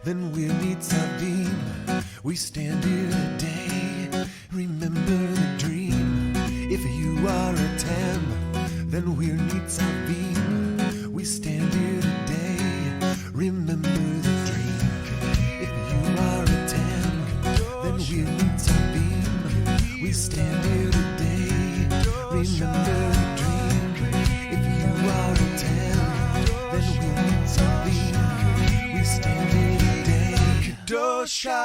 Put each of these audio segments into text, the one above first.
then we'll need Savim. We stand here today, remember the dream. If you are a Tem, then we'll need Savim. We stand here today, remember the dream. If you are a Tem, then we'll need Savim. We stand here today, remember the dream. If you are a Tem, then we'll need Savim. We stand here today, Kedosha.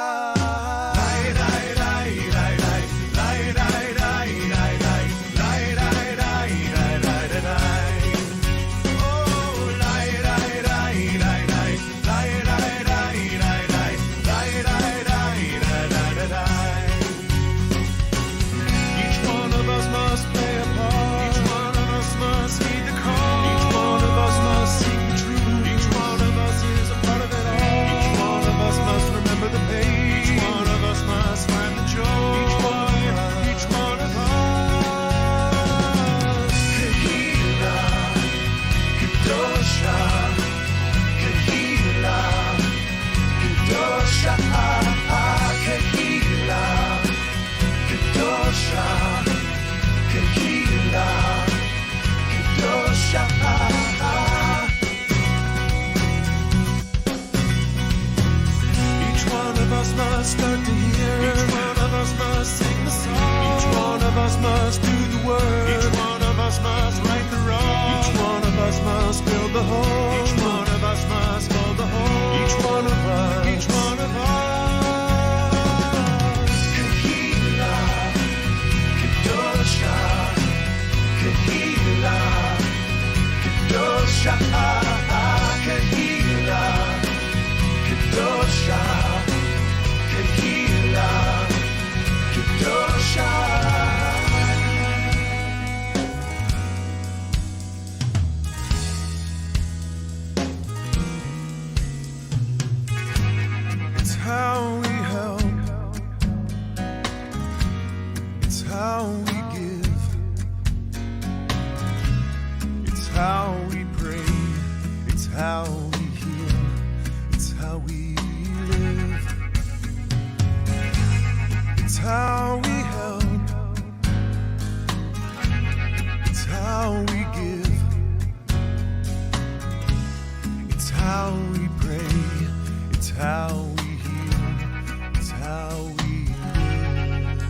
Start to hear. Each one of us must sing the song. Each one of us must do the work. Each one of us must right the wrong. Each one of us must build the home. Each one of us must hold the home. Each one of us. Each one of us. Kehila, Kedosha, Kehila, Kedosha, Kehila, Kedosha. It's how we help, it's how we give, it's how we pray, it's how we heal, it's how we live. It's how we help, it's how we give, it's how we pray, it's how we heal, it's how we live.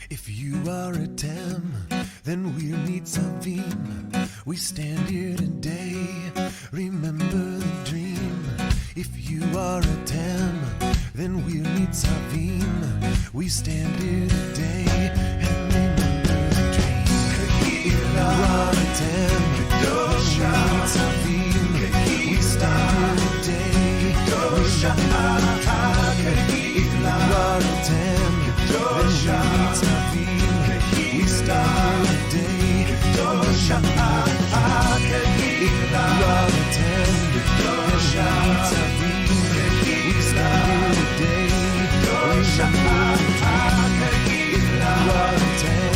If you are a Tem, then we'll need Savim. We stand here today, remember the dream. If you are a Tem, then we'll need Savim. We stand here today and remember the dream. If you are a Tem, then we'll need Savim. We stand here today, remember the dream. If you are a Tem, then we'll need Savim. We stand here today, remember the dream. If you are a Tem,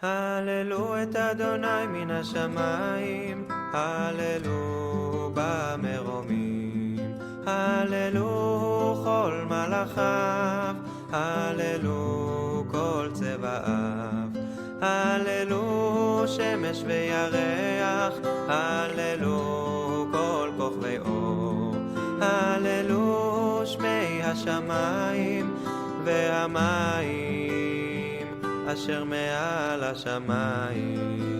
הללו את אדוני מן השמיים, הללו במרומים, הללו כל מלאכיו, הללו כל צבאיו, הללו שמש וירח, הללו כל כוכבי אור, הללו שמי השמיים והמים אשר מעל השמיים.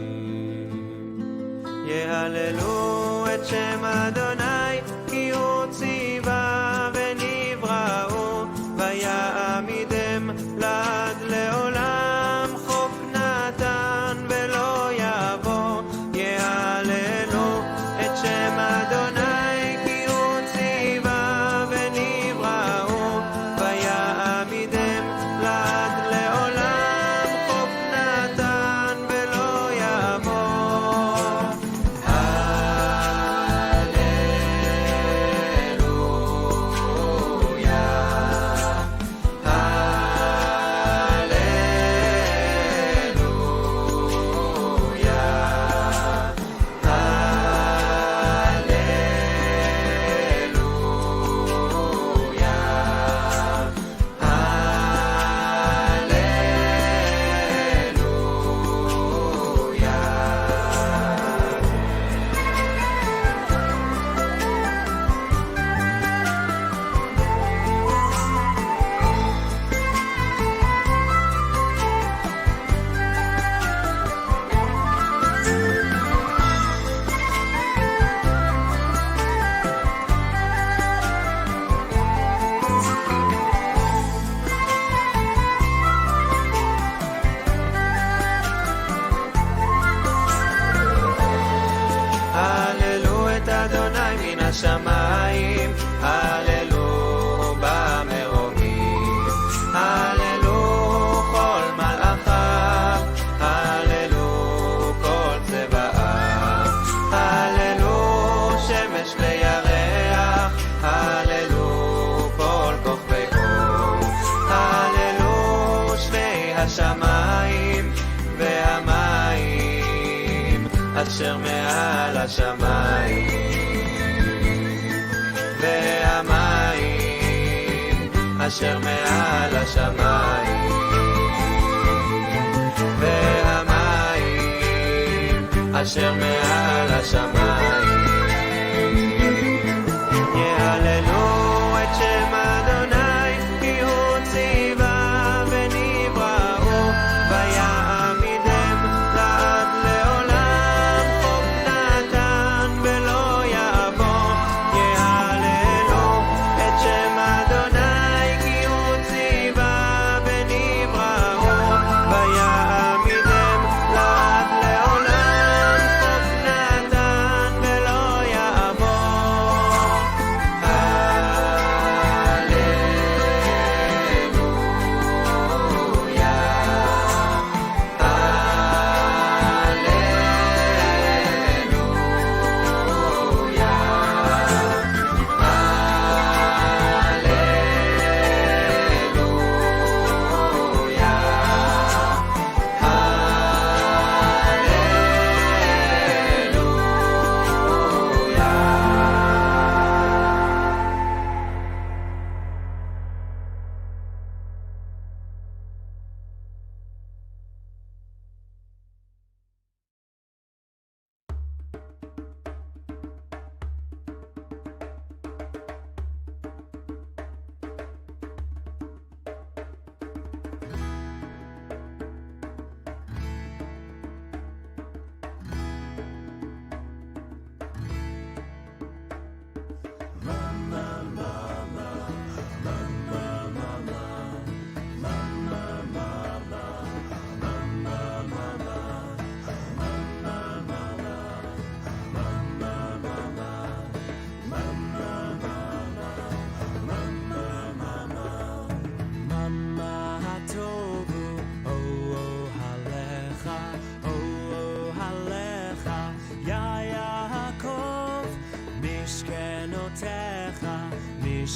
יהללו את שם אדוני, כי הוא ציווה ונבראו, ויעמידם לעד לעולם, חוק נתן ולא יבוא. יהללו את שם אדוני, כי הוא ציווה ונבראו, ויעמידם לעד לעולם, השמיים, הללו במרומים, הללו כל מלאכיו, הללו כל צבאיו, הללו שמש וירח, הללו כל כוכבי אור, הללו שמי השמיים והמים אשר מעל השמיים, והמים אשר מעל השמיים, והמים אשר מעל השמיים. יהללו את שם אדוני, כי הוא ציווה ונבראו, ויעמידם לעד לעולם, חוק נתן ולא יבוא. יהללו את שם אדוני, כי הוא ציווה ונבראו, ויעמידם לעד לעולם, חוק נתן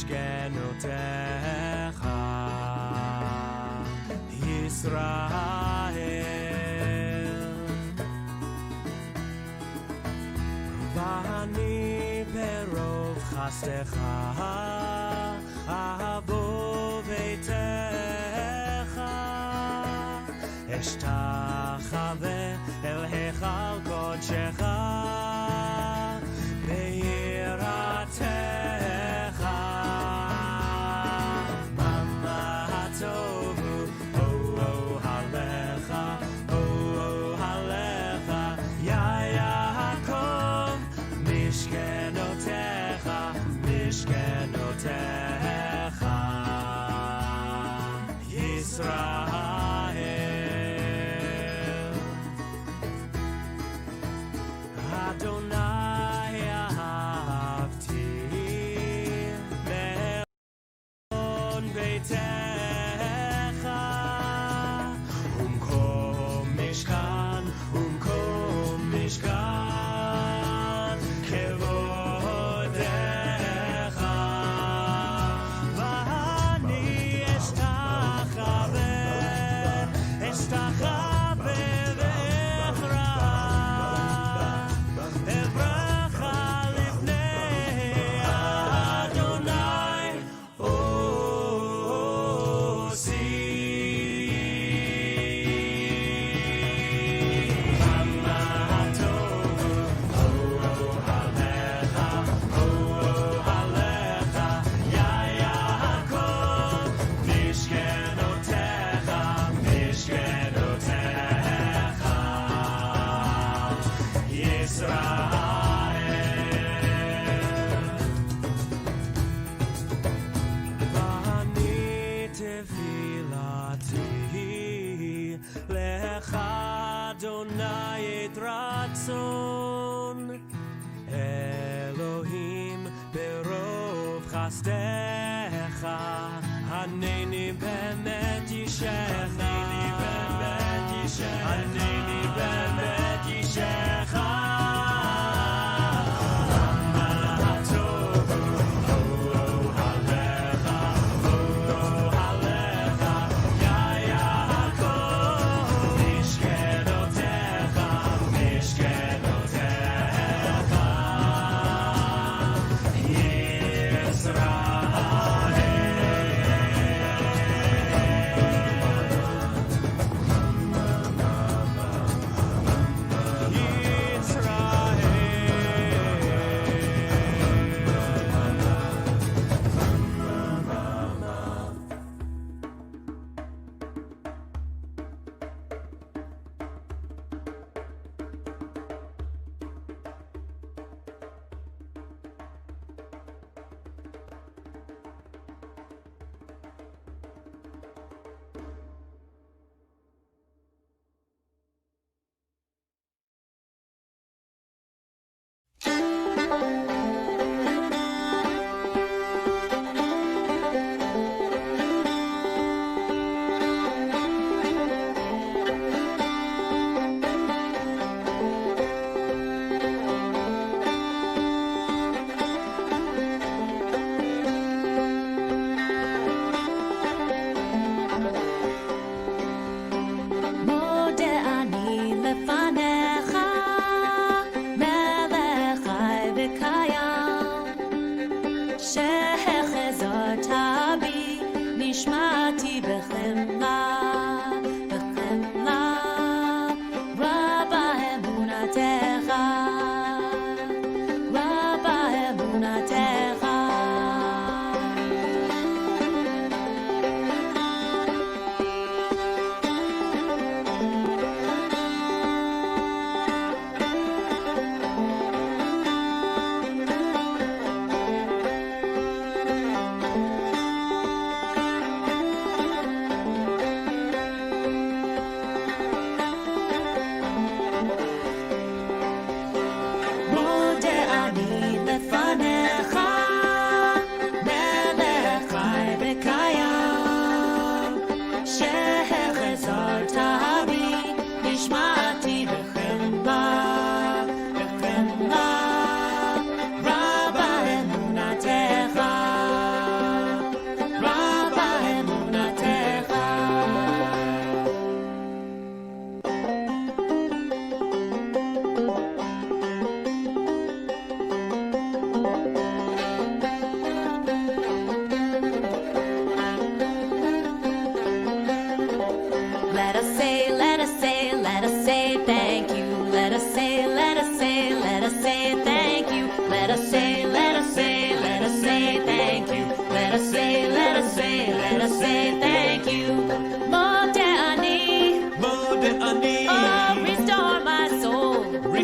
משכנותיך ישראל ואני ברוב חסדך אבוא ביתך אשתחווה אל היכל קודשך ביראתך מה הטוב הוא הלך הלך יעקב משכנותיך ישראל אדוני אהבתי מעון ביתך ומקום משכן כבודך ואני אשתחווה ואברח לפני אדוני עושי מה טוב הלך יעקב משכנותיך ואני תפילתי לך אדוני את רצון אלוהים ברוב חסדך הנני באמת אישך הנני באמת אישך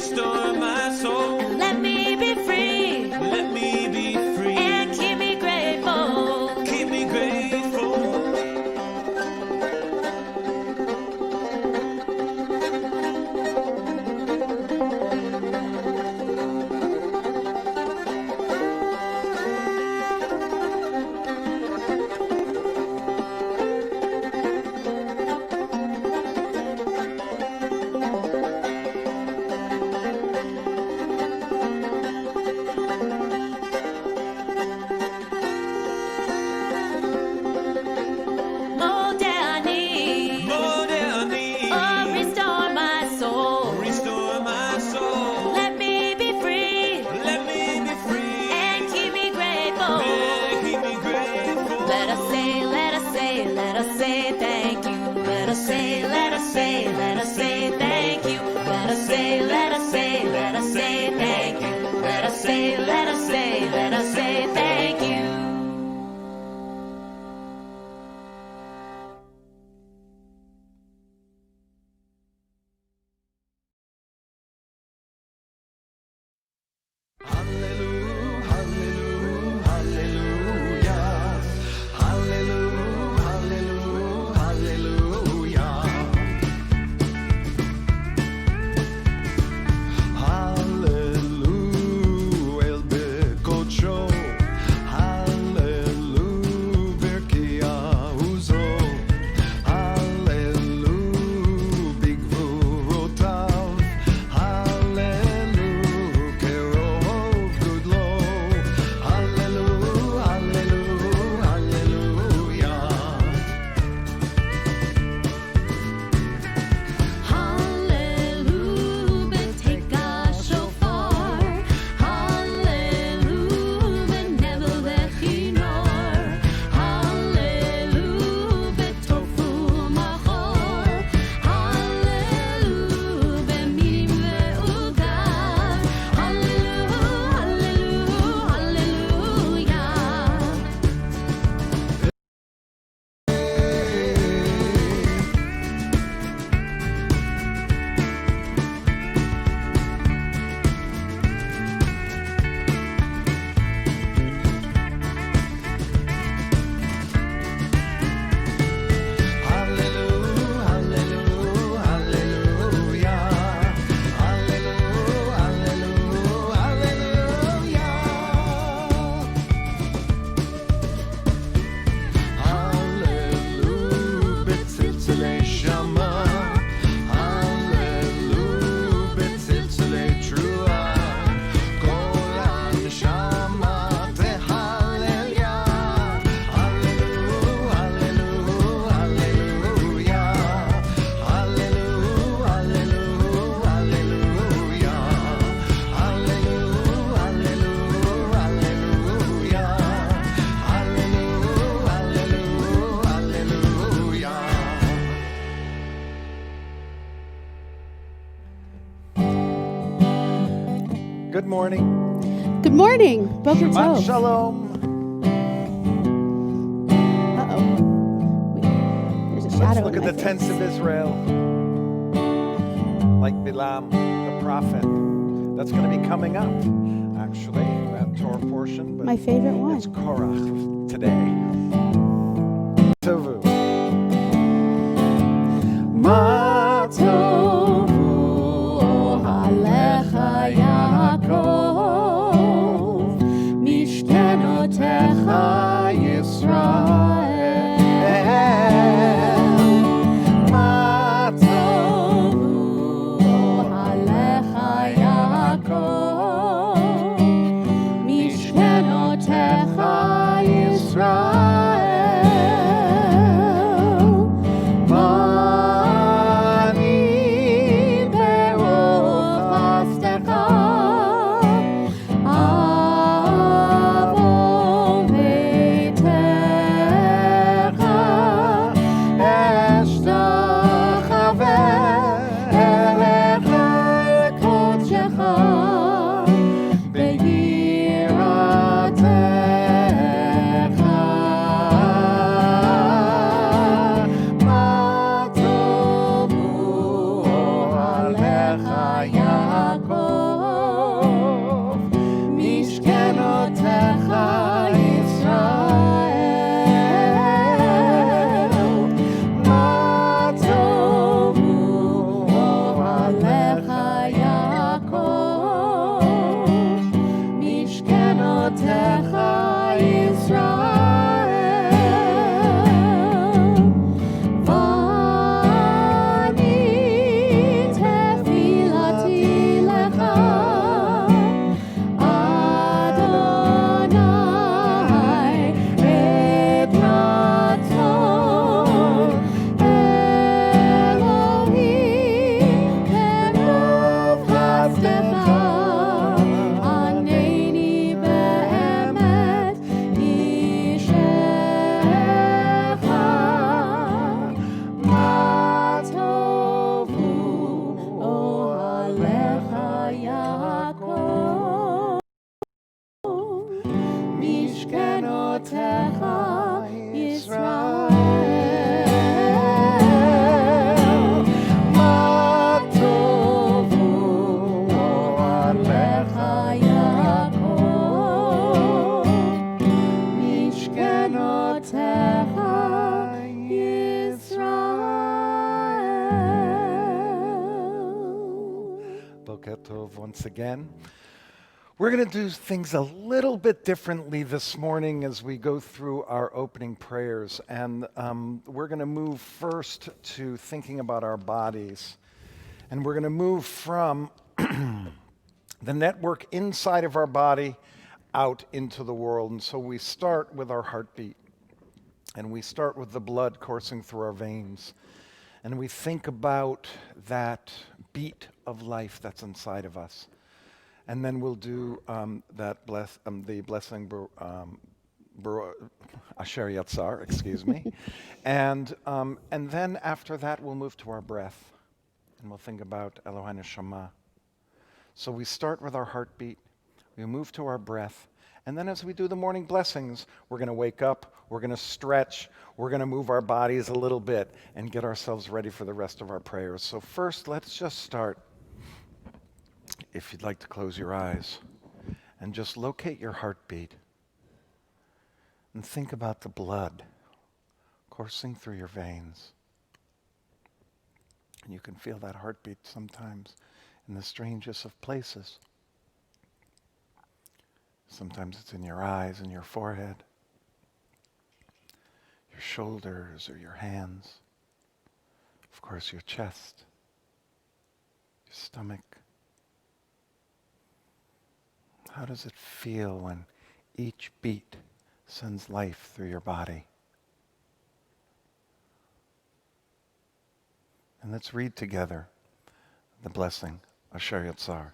restore my soul. Let me be free. Let me be free. And keep me grateful. Keep me grateful. More than I need. More than I need. Oh, restore my soul. Restore my soul. Let me be free. Let me be free. And keep me grateful. Yeah, keep me grateful. Let us say, let us say, let us say thank you. Let us say, let us say, let us say thank you. Let us say, let us say, let us say thank you. Let us say, let us say, let us say thank you. Hallelujah, hallelujah, hallelujah. Hallelujah, hallelujah, hallelujah. Hallelujah, el bekocho. Hallelujah, berkia uzo. Hallelujah, bigvurotav. Hallelujah, kerov gudlo. Hallelujah, hallelujah, hallelujah. Hallelujah, take a shofar. Hallelujah, never let you know. Hallelujah, tofu machor. Hallelujah, minim ve'ugav. Hallelujah, hallelujah. Hallelujah, hallelujah, hallelujah. Hallelujah, hallelujah, hallelujah. Hallelujah, betzilzilei shama. Hallelujah, betzilzilei trua. Kol haneshama tehallel. Hallelujah, hallelujah, hallelujah. Hallelujah, hallelujah, hallelujah. Hallelujah, hallelujah, hallelujah. Hallelujah, hallelujah, hallelujah. Good morning. Good morning. Boker Shabbat Tov. Shalom. Uh-oh. There's a Let's shadow look in at my the tents face. of Israel. Like Bilam, the prophet. That's going to be coming up, actually, that Torah portion. But My favorite one. it's Korach today. Tovu. Ma tovu ohalecha Yaakov, mishkenotecha Yisrael. Ma tovu ohalecha Yaakov, mishkenotecha Yisrael. Ma Boker Tov once again. We're going to do things a little bit differently this morning as we go through our opening prayers. And we're going to move first to thinking about our bodies. And we're going to move from the network inside of our body out into the world. And so we start with our heartbeat. And we start with the blood coursing through our veins. And we think about that beat of life that's inside of us. And then we'll do the blessing, Asher Yatzar, excuse me. And then after that, we'll move to our breath. And we'll think about Eloheinu Shama. So we start with our heartbeat. We move to our breath. And then as we do the morning blessings, we're going to wake up, we're going to stretch, we're going to move our bodies a little bit and get ourselves ready for the rest of our prayers. So first, let's just start. If you'd like to close your eyes and just locate your heartbeat and think about the blood coursing through your veins. And you can feel that heartbeat sometimes in the strangest of places. Sometimes it's in your eyes and your forehead, your shoulders or your hands, of course your chest, your stomach. How does it feel when each beat sends life through your body? And let's read together the blessing, Asher Yatzar.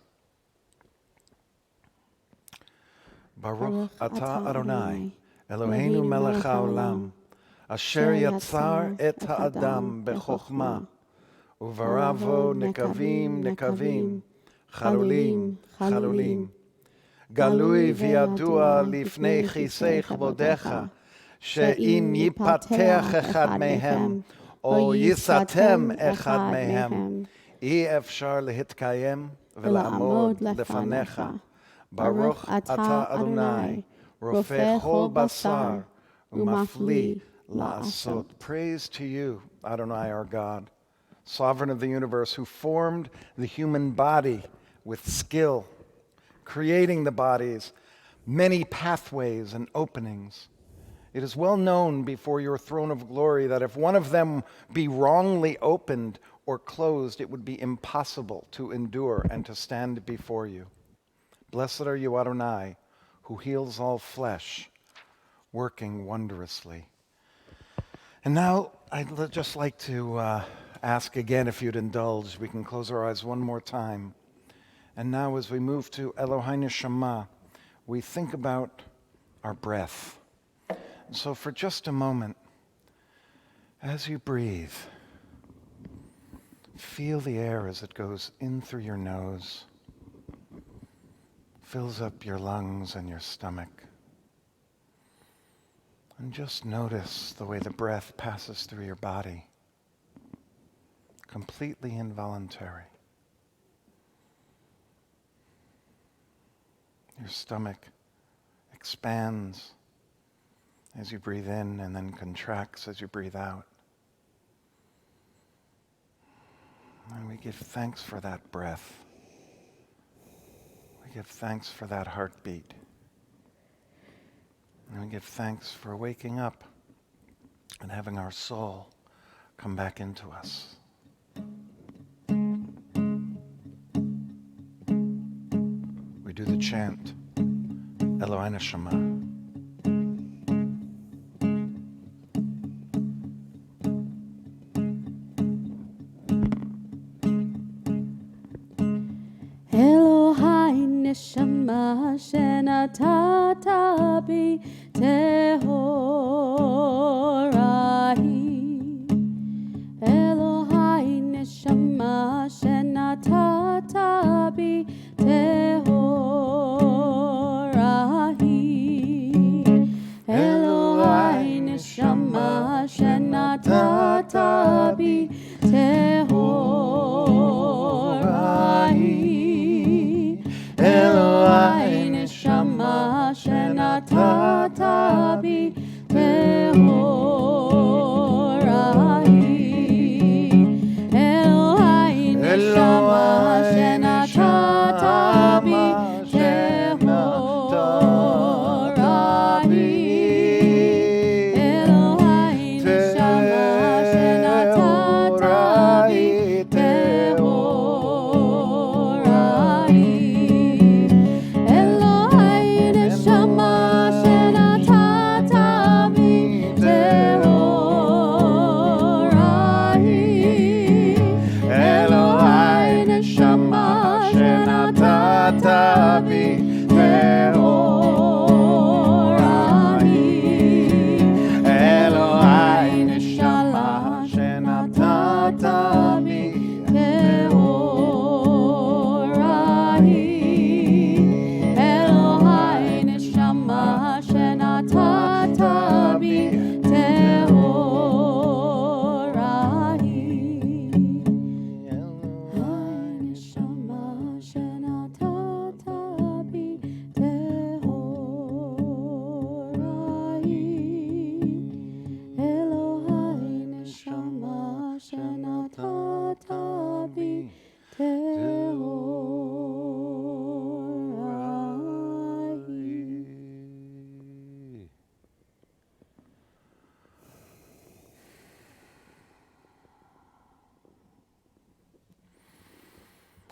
Baruch atah Adonai, Eloheinu melech haolam, asher yatzar et ha'adam bechokma, uvaravo nekavim nekavim, chalulim chalulim. גלוי וידוע לפני כיסא כבודך, שאם ייפתח אחד מהם, או ייסתם אחד מהם, אי אפשר להתקיים ולעמוד לפניך. ברוך אתה אדוני, רופא כל בשר, ומפליא לעשות. Praise to you, Adonai our God, sovereign of the universe, who formed the human body with skill, creating the body's many pathways and openings. It is well known before your throne of glory that if one of them be wrongly opened or closed, it would be impossible to endure and to stand before you. Blessed are you, Adonai, who heals all flesh, working wondrously. And now I'd just like to ask again, if you'd indulge, we can close our eyes one more time. And now as we move to Eloheinu Shama, we think about our breath. So for just a moment, as you breathe, feel the air as it goes in through your nose, fills up your lungs and your stomach. And just notice the way the breath passes through your body, completely involuntary. Your stomach expands as you breathe in and then contracts as you breathe out. And we give thanks for that breath. We give thanks for that heartbeat. And we give thanks for waking up and having our soul come back into us. We do the chant, Eloheinu Shama. Eloheinu Shama shenatata bi tehorahi. Eloheinu Shama shenatata bi tehorahi. Eloheinu Shama shenatata bi tehorahi. Eloheinu Shama shenatata bi tehorahi.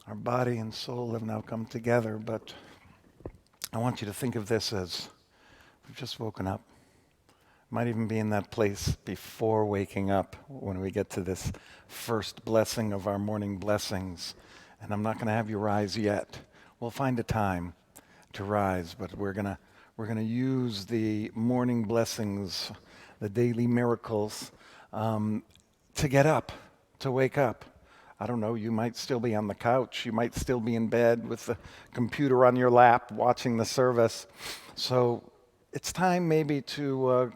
Our body and soul have now come together, but I want you to think of this as we've just woken up. Might even be in that place before waking up when we get to this first blessing of our morning blessings. And I'm not going to have you rise yet. We'll find a time to rise, but we're going to use the morning blessings, the daily miracles, to get up, to wake up. I don't know, you might still be on the couch. You might still be in bed with the computer on your lap watching the service. So it's time maybe to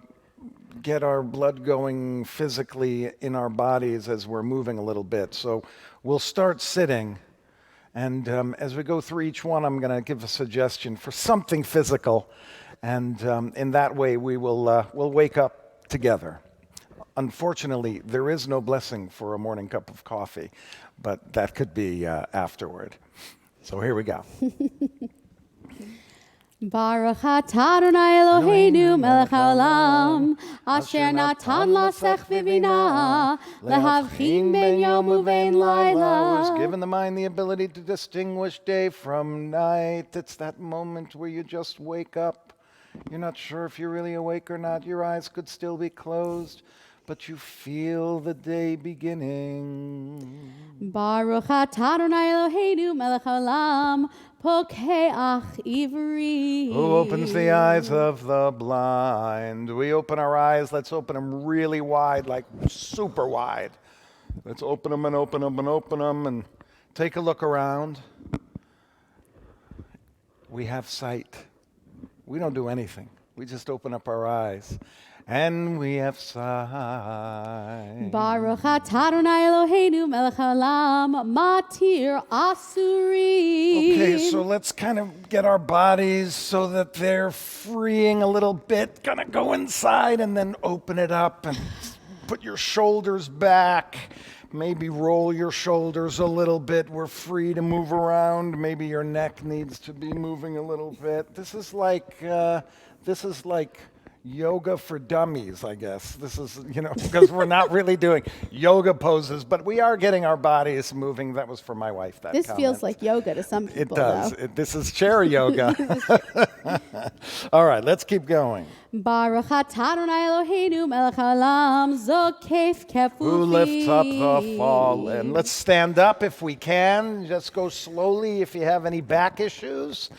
get our blood going physically in our bodies as we're moving a little bit. So we'll start sitting. And as we go through each one, I'm going to give a suggestion for something physical. And in that way, we'll wake up together. Unfortunately, there is no blessing for a morning cup of coffee, but that could be afterward. So here we go. Baruch atah Adonai Eloheinu melech haolam, asher natan lasech v'binah, lehavchin ben yom uvein Who has laila. given the mind the ability to distinguish day from night. It's that moment where you just wake up. You're not sure if you're really awake or not. Your eyes could still be closed, but you feel the day beginning. Baruch atah Adonai Eloheinu melech haolam, pokeach ivri. Who opens the eyes of the blind? We open our eyes. Let's open them really wide, like super wide. Let's open them and open them and open them and take a look around. We have sight. We don't do anything. We just open up our eyes. And we have sight. Baruch atah Adonai Eloheinu melech haolam, matir asurim. Okay, so let's kind of get our bodies so that they're freeing a little bit. Gonna go inside and then open it up and put your shoulders back. Maybe roll your shoulders a little bit. We're free to move around. Maybe your neck needs to be moving a little bit. This is like yoga for dummies, I guess. This is, because we're not really doing yoga poses, but we are getting our bodies moving. That was for my wife, that This comment. feels like yoga to some people, It does. though. This is chair yoga. All right, let's keep going. Baruch atah Adonai Eloheinu melech haolam, zokef kefufi. Who lifts up the fallen? Let's stand up if we can. Just go slowly if you have any back issues.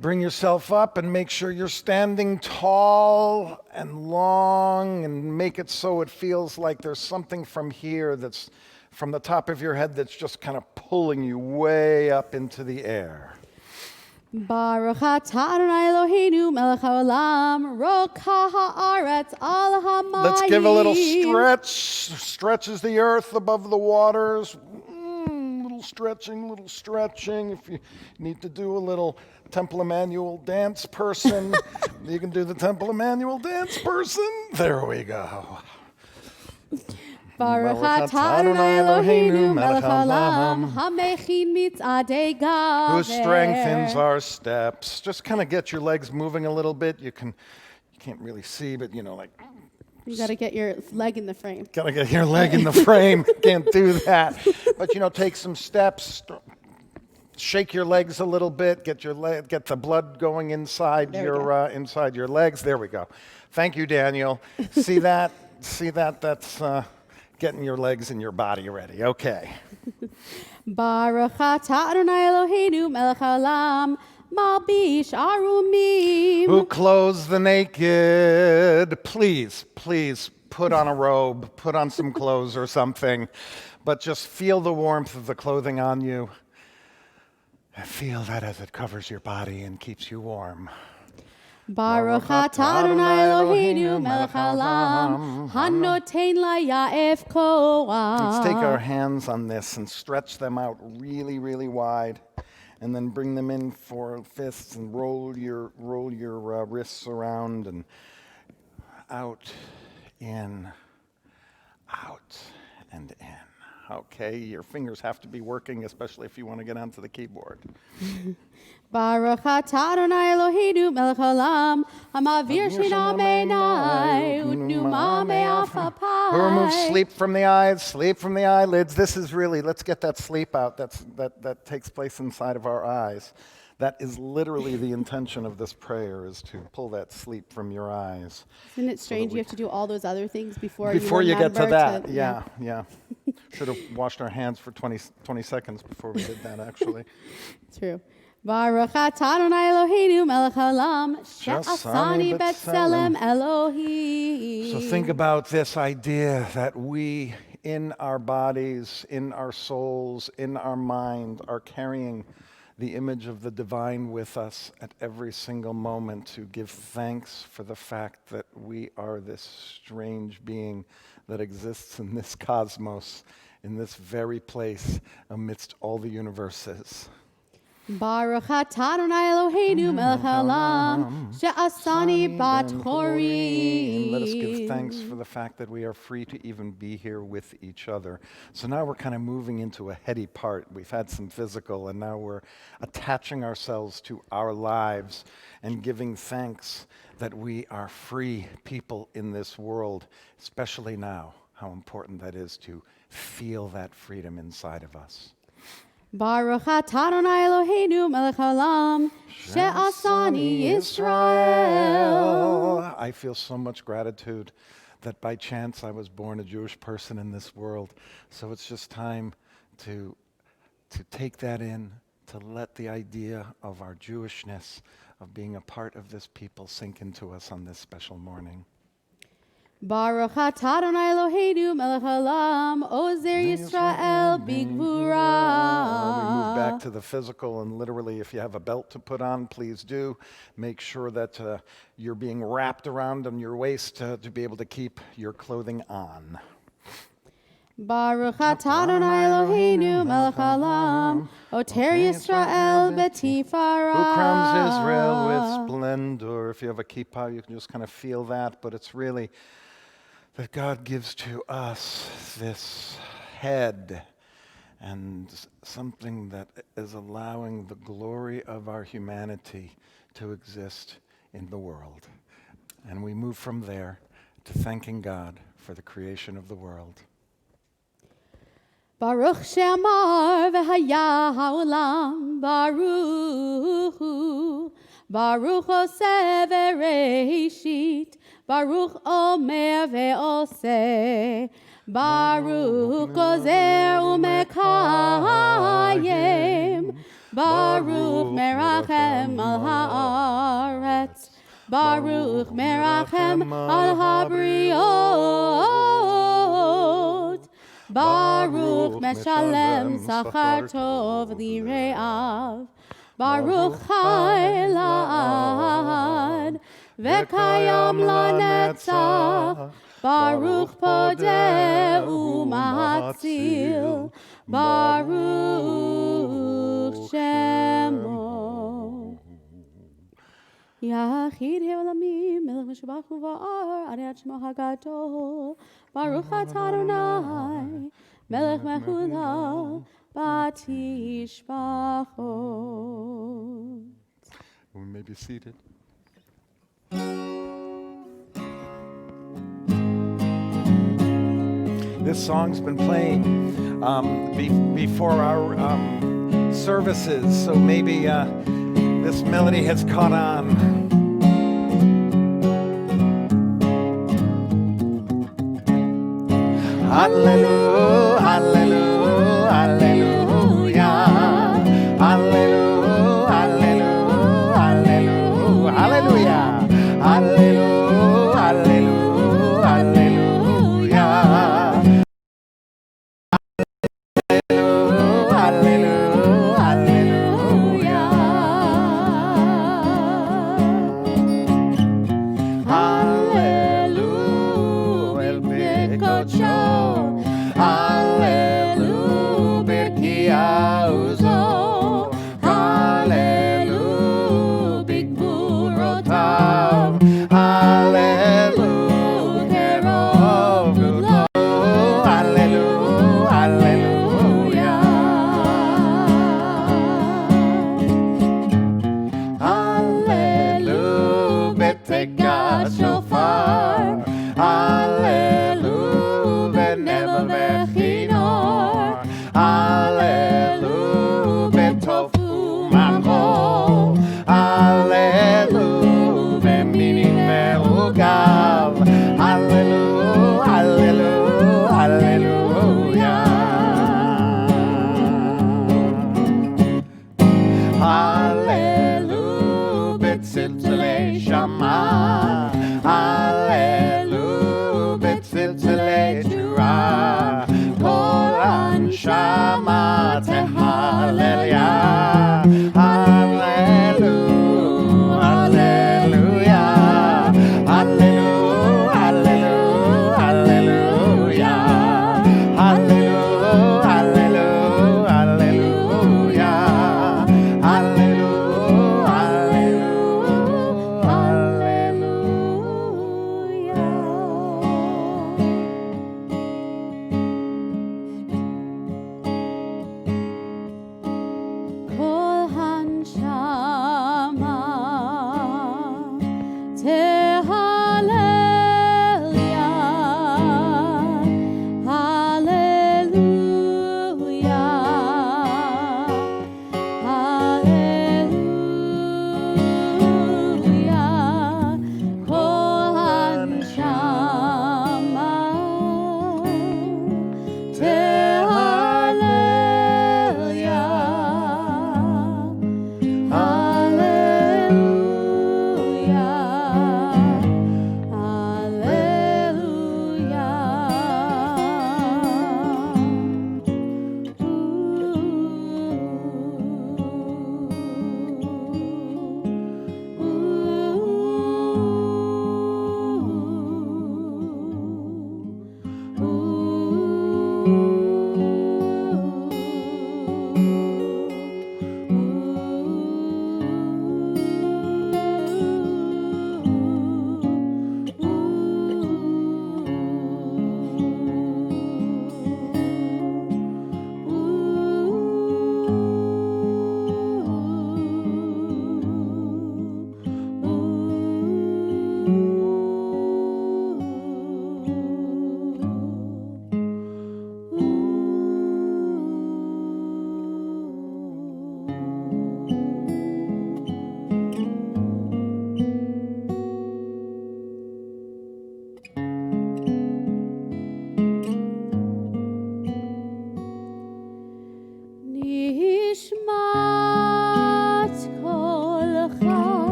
Bring yourself up and make sure you're standing tall and long and make it so it feels like there's something from here that's from the top of your head that's just kind of pulling you way up into the air. Baruch atah Adonai Eloheinu melech haolam, roka haaretz al hamayim. Let's give a little stretch. Stretches the earth above the waters. Little stretching. If you need to do a little Temple Emmanuel dance person, you can do the Temple Emmanuel dance person. There we go. Baruch atah Adonai Eloheinu melech haolam, hamechin mitzadei gaver. Who strengthens our steps. Just kind of get your legs moving a little bit. You can't really see, but like You got to get your leg in the frame. gotta get your leg in the frame. Can't do that. But take some steps. Shake your legs a little bit. Get the blood going inside There we go. inside your legs. There we go. Thank you, Daniel. See that? That's getting your legs and your body ready. Okay. Baruch atah Adonai Eloheinu melech haolam, malbish arumim. Who clothes the naked? Please put on a robe, put on some clothes or something, but just feel the warmth of the clothing on you. And feel that as it covers your body and keeps you warm. Baruch atah Adonai Eloheinu melech haolam, hanotein laya'ef koach. Let's take our hands on this and stretch them out really, really wide, and then bring them in for fists and roll your wrists around and out, in, out, and in. Okay, your fingers have to be working, especially if you want to get onto the keyboard. Baruch atah Adonai Eloheinu melech haolam, hamavir shina meinai, utnuma me'af Who removes apai. sleep from the eyes, sleep from the eyelids. This is really, let's get that sleep out that takes place inside of our eyes. That is literally the intention of this prayer, is to pull that sleep from your eyes. Isn't it strange you have to do all those other things before Before you get to remember that, yeah. Should have washed our hands for 20 seconds before we did that, actually. True. Baruch atah Adonai Eloheinu melech haolam, she'asani b'tselem Elohim. So think about this idea that we, in our bodies, in our souls, in our mind, are carrying the image of the divine with us at every single moment, to give thanks for the fact that we are this strange being that exists in this cosmos, in this very place, amidst all the universes. Baruch atah Adonai Eloheinu melech haolam, she'asani bat chorim. Let us give thanks for the fact that we are free to even be here with each other. So now we're kind of moving into a heady part. We've had some physical, and now we're attaching ourselves to our lives and giving thanks that we are free people in this world, especially now, how important that is to feel that freedom inside of us. Baruch atah Adonai Eloheinu melech haolam, she'asani Yisrael. I feel so much gratitude that by chance I was born a Jewish person in this world. So it's just time to take that in, to let the idea of our Jewishness, of being a part of this people, sink into us on this special morning. Baruch atah Adonai Eloheinu melech haolam, ozer Yisrael bigvura. We move back to the physical, and literally, if you have a belt to put on, please do. Make sure that you're being wrapped around on your waist to be able to keep your clothing on. Baruch atah Adonai Eloheinu melech haolam, oter Yisrael betifara. Who crowns Israel with splendor? If you have a kippah, you can just kind of feel that, but it's really that God gives to us this head and something that is allowing the glory of our humanity to exist in the world. And we move from there to thanking God for the creation of the world. Baruch she'amar v'haya ha'olam, Baruch hu, Baruch oseh v'reishit, Baruch omer ve'oseh, Baruch gozer u'mekayem, Baruch merachem al ha'aretz, Baruch merachem al habriot, Baruch meshalem sachar tov lire'av, Baruch chai la'ad, v'kayam lanetzach, Baruch podeh u'matzil, Baruch shemo. Yachid ha'olamim, melech meshubach u'va'ar, adei shemo hagadol, Baruch atah Adonai, melech mehulal, batishbachot. We may be seated. This song's been playing before our services, so maybe this melody has caught on. Hallelujah, hallelujah, hallelujah, hallelujah, hallelujah, hallelujah, hallelujah, hallelujah, hallelujah, hallelujah, hallelujah, hallelujah, hallelujah, el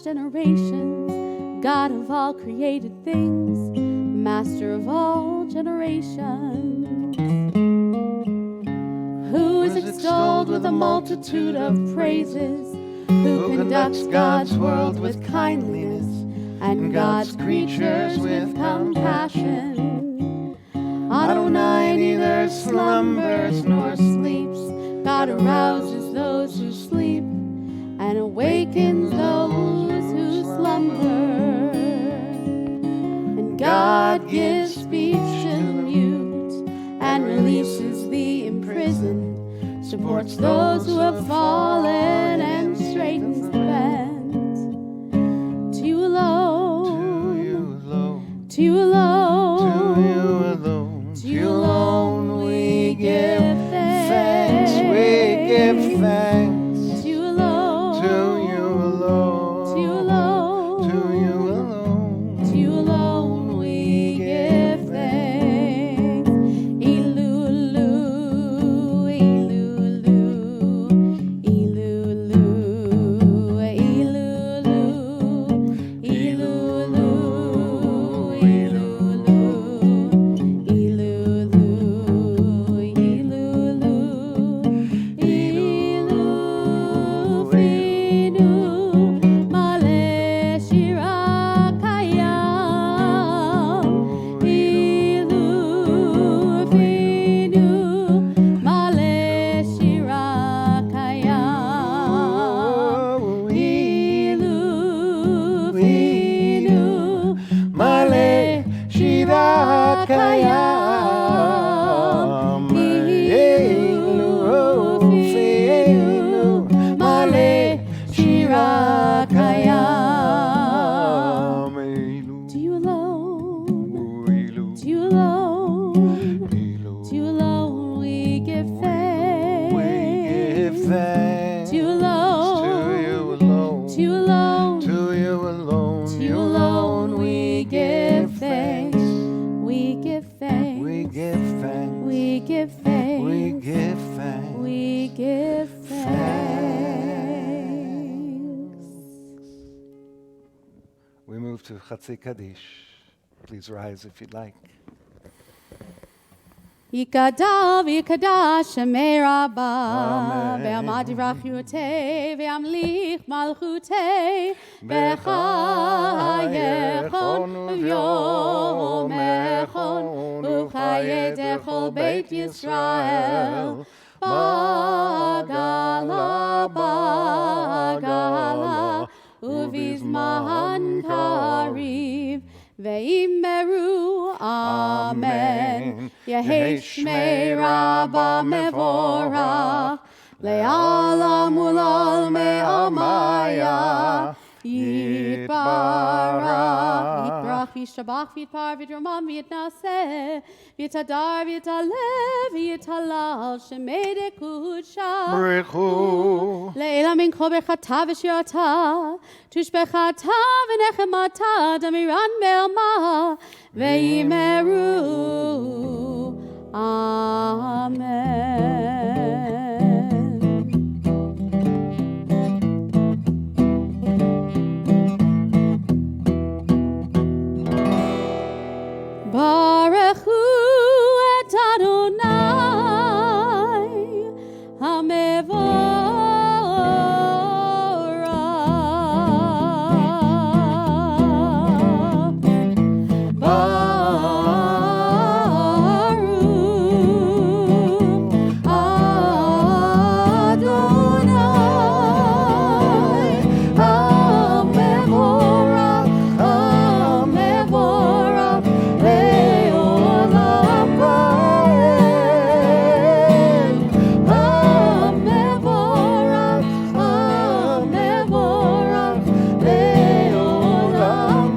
Generations, God of all created things, Master of all generations, who is extolled with a multitude of praises, who conducts God's world with kindliness and God's creatures with compassion. Adonai neither slumbers nor sleeps. God arouses those who sleep and awakens those who slumber. And God gives speech to the mute and releases the imprisoned, supports those who have fallen and straightens the bent. To you alone, to you alone, to you alone we give thanks. We give thanks. To Chatzi Kaddish. Please rise if you'd like. Yikadav Yikadash Shemei Rabbah Ve'amad Yirachutei Ve'amlich Malchutei B'chayechon V'yomechon Vayed echol Beit Yisrael Bagala Bagala Uvizman Kariv Veimeru Amen Yehi Shmei Rabba Mevorach Le'alam ulal me'amaya Yitbarach V'yishtabach V'yitpar V'yitramam V'yitnaseh V'yitadar V'yitalev V'yitalal Shemei Dekudshah Brichu. Leila min kol berchata v'shirata Tushbechata v'nechemata Damiran me'alma V'yimeru Amen. Baruch Hu et Adonai HaMevorach Baruch Adonai HaMevorach HaMevorach Le'olam Va'ed HaMevorach HaMevorach Le'olam Va'ed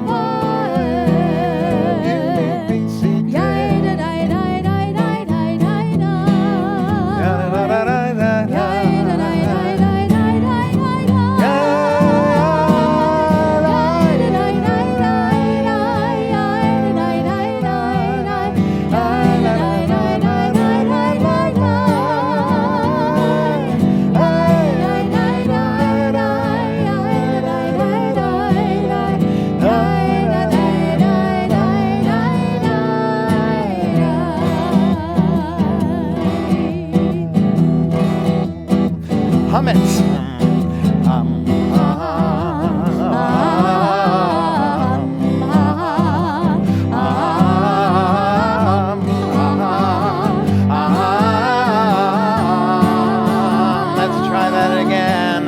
Hummus. Let's try that again.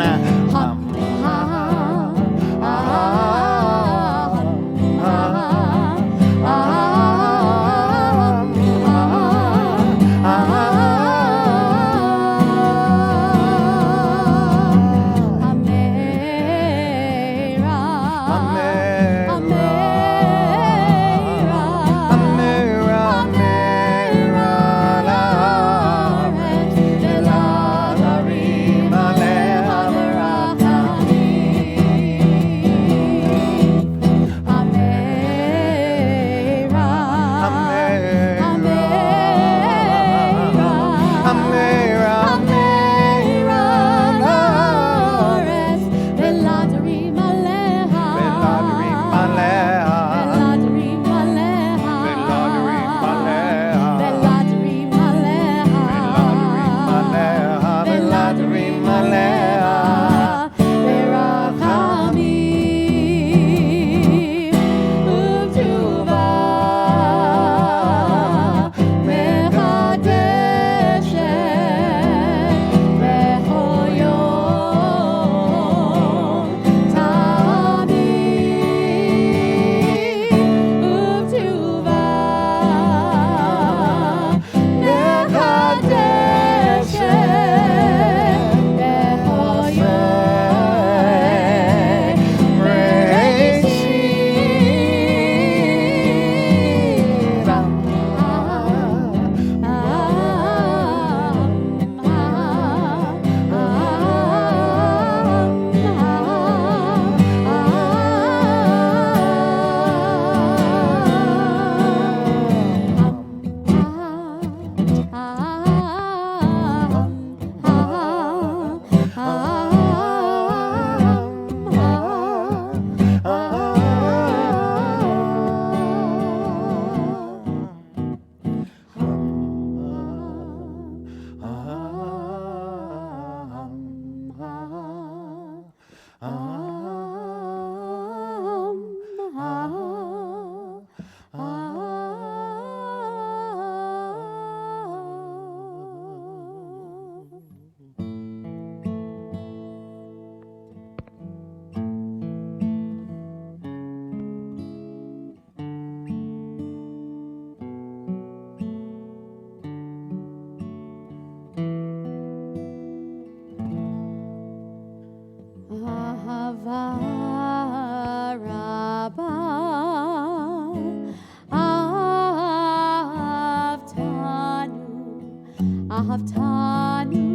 Ahavtanu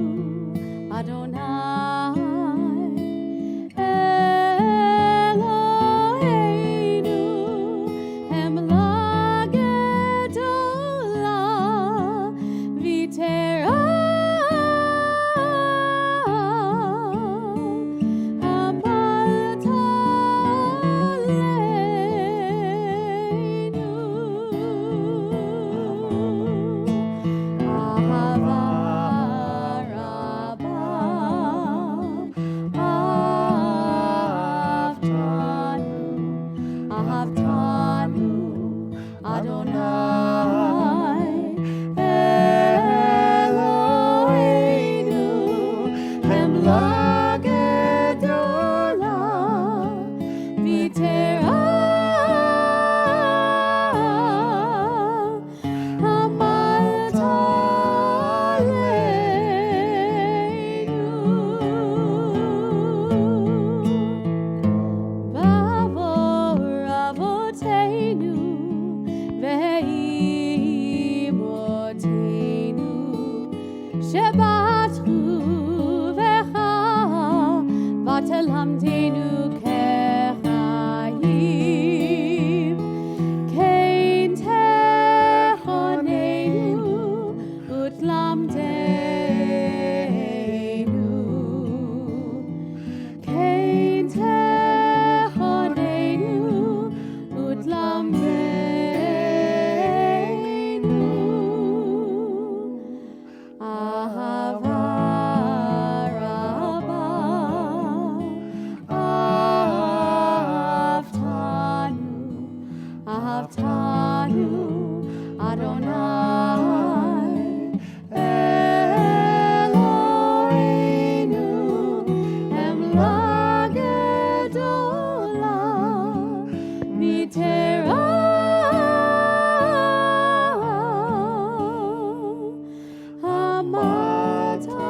Adonai Eloheinu Hemla Gedola Vitera Shabbat chuvecha v'telamdenu kechayim kein techonenu utlamdenu kein techonenu utlamdenu Ahavtanu Adonai Eloheinu Hemla Gedola Vitera Hamata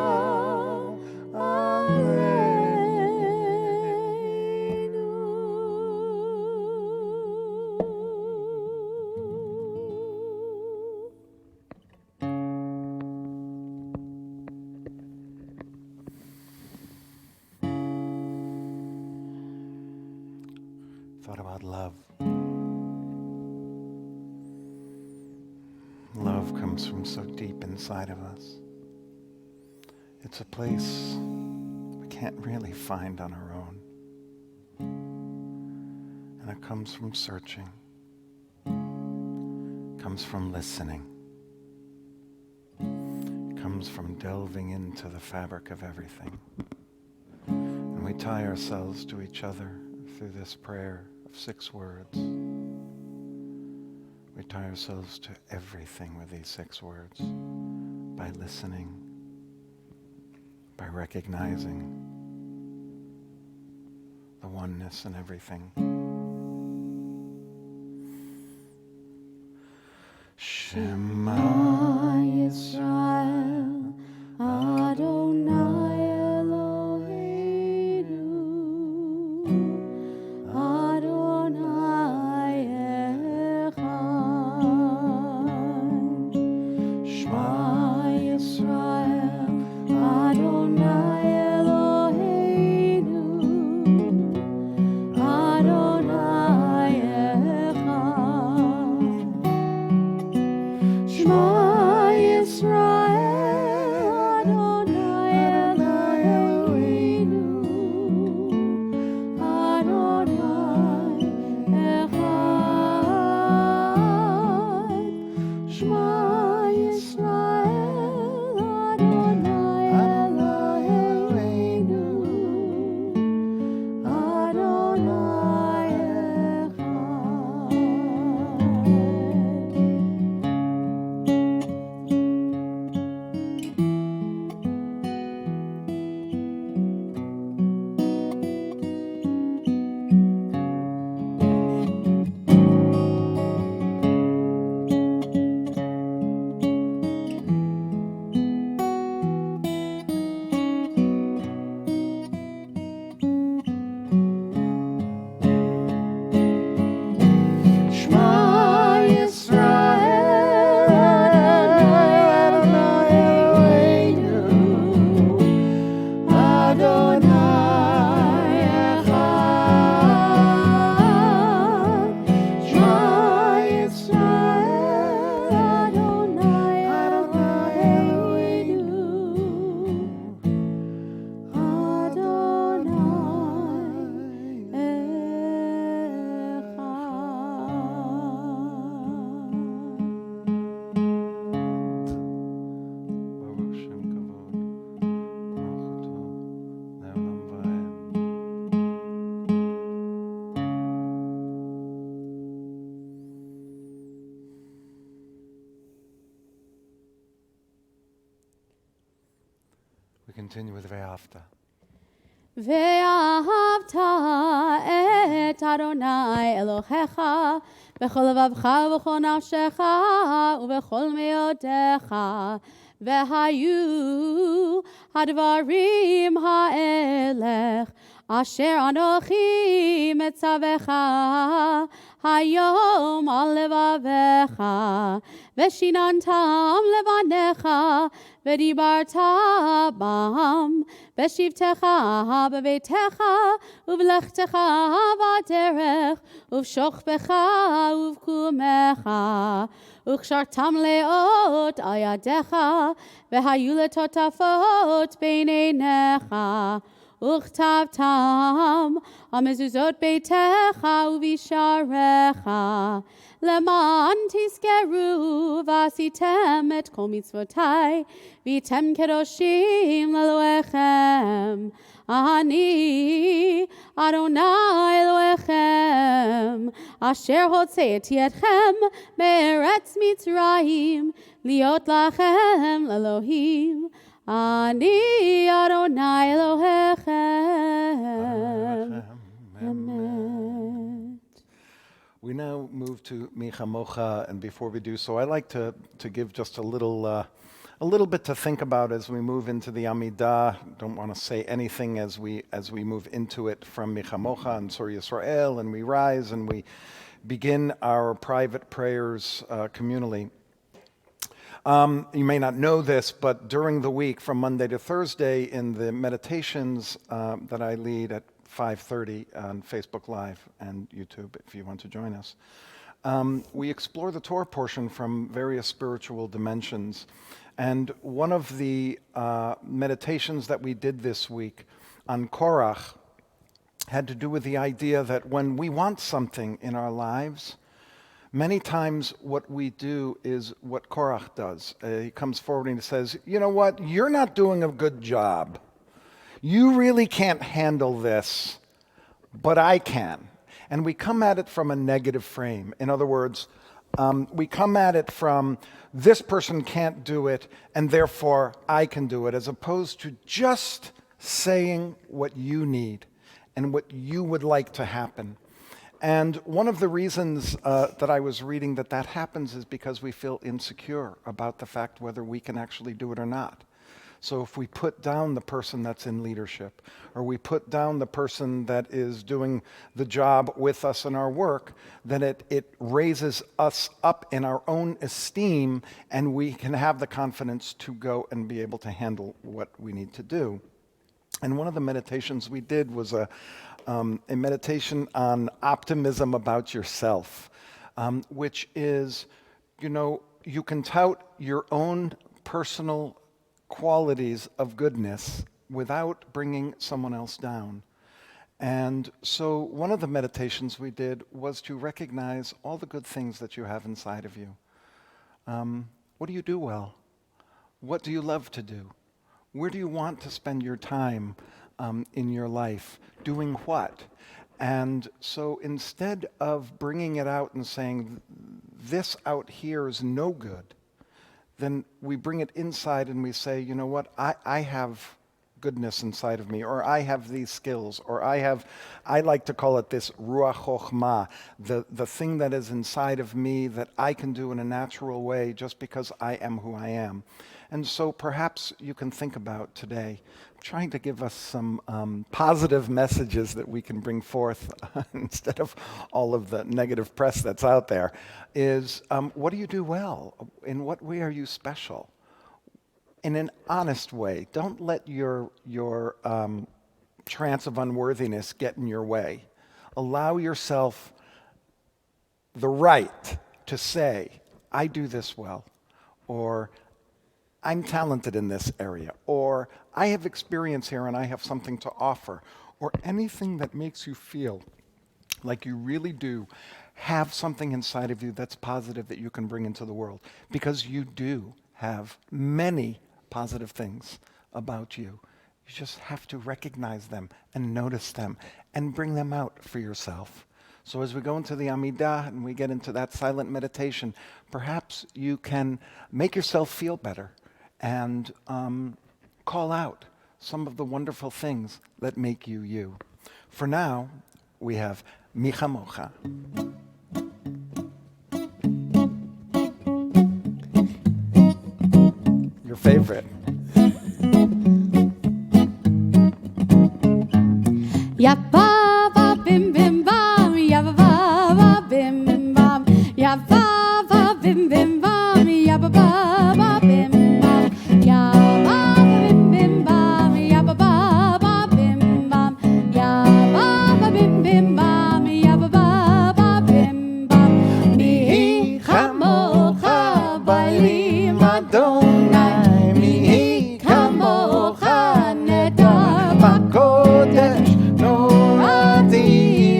Thought about love. Love comes from so deep inside of us. It's a place we can't really find on our own. And it comes from searching. It comes from listening. It comes from delving into the fabric of everything. And we tie ourselves to each other through this prayer of 6 words. We tie ourselves to everything with these 6 words by listening, by recognizing the oneness in everything. Shema Yisrael Adonai Eloheinu Adonai Echad Shema Yisrael Adonai Eloheinu Adonai Echad Shema Yisrael Adonai Eloheinu Adonai Echad Shema Yisrael Adonai Eloheinu Adonai Echad continue with Ve'afta. ואהבת את אדוני אלוהיך בכל לבבך ובכל נפשך ובכל מאודיך והיו הדברים האלה אשר אנוכי מצווך היום על לבביך ושיננתם לבניך ודיברת בם בשבתך בביתך ובלכתך בדרך ובשוכבך ובקומך וקשרתם לאות על ידיך והיו לטוטפות בין עיניך וכתבתם על מזוזות ביתך ובשעריך למען תזכרו ועשיתם את כל מצוותי והייתם קדושים לאלוהיכם אני אדוני אלוהיכם אשר הוצאתי אתכם מארץ מצרים להיות לכם לאלוהים אני אדוני אלוהיכם. Amen. We now move to Micha Mocha, and before we do so, I like to give just a little bit to think about as we move into the Amidah. Don't want to say anything as we move into it from Micha Mocha and Sur Yisrael, and we rise and we begin our private prayers communally. You may not know this, but during the week, from Monday to Thursday, in the meditations that I lead at 5:30 on Facebook Live and YouTube, if you want to join us, we explore the Torah portion from various spiritual dimensions. And one of the meditations that we did this week on Korach had to do with the idea that when we want something in our lives, many times what we do is what Korach does. He comes forward and he says, you know what, you're not doing a good job. You really can't handle this, but I can. And we come at it from a negative frame. In other words, we come at it from this person can't do it, and therefore I can do it, as opposed to just saying what you need and what you would like to happen. And one of the reasons that I was reading that happens is because we feel insecure about the fact whether we can actually do it or not. So if we put down the person that's in leadership, or we put down the person that is doing the job with us in our work, then it raises us up in our own esteem, and we can have the confidence to go and be able to handle what we need to do. And one of the meditations we did was a meditation on optimism about yourself, which is, you can tout your own personal qualities of goodness without bringing someone else down. And so one of the meditations we did was to recognize all the good things that you have inside of you. What do you do well? What do you love to do? Where do you want to spend your time in your life? Doing what? And so instead of bringing it out and saying, this out here is no good, then we bring it inside and we say, you know what, I have goodness inside of me, or I have these skills, or I like to call it this ruach chokhmah, the thing that is inside of me that I can do in a natural way just because I am who I am. And so perhaps you can think about today, I'm trying to give us some positive messages that we can bring forth instead of all of the negative press that's out there, is what do you do well? In what way are you special? In an honest way. Don't let your trance of unworthiness get in your way. Allow yourself the right to say, I do this well, or I'm talented in this area, or I have experience here and I have something to offer, or anything that makes you feel like you really do have something inside of you that's positive that you can bring into the world, because you do have many positive things about you. You just have to recognize them and notice them and bring them out for yourself. So as we go into the Amidah and we get into that silent meditation, perhaps you can make yourself feel better and call out some of the wonderful things that make you you. For now, we have Mi Chamocha. Your favorite. Ya ba ba bim bim bam, ya ba ba bim bim bam, ya ba ba bim bim bam, ya ba ba bim bam, ya ba bim bim bam, ya ba bim bam, ya ba bim bim bam, ya ba bim bam. Mi chamocha bailim Adonai, mi chamocha nedar Bakodesh. Norati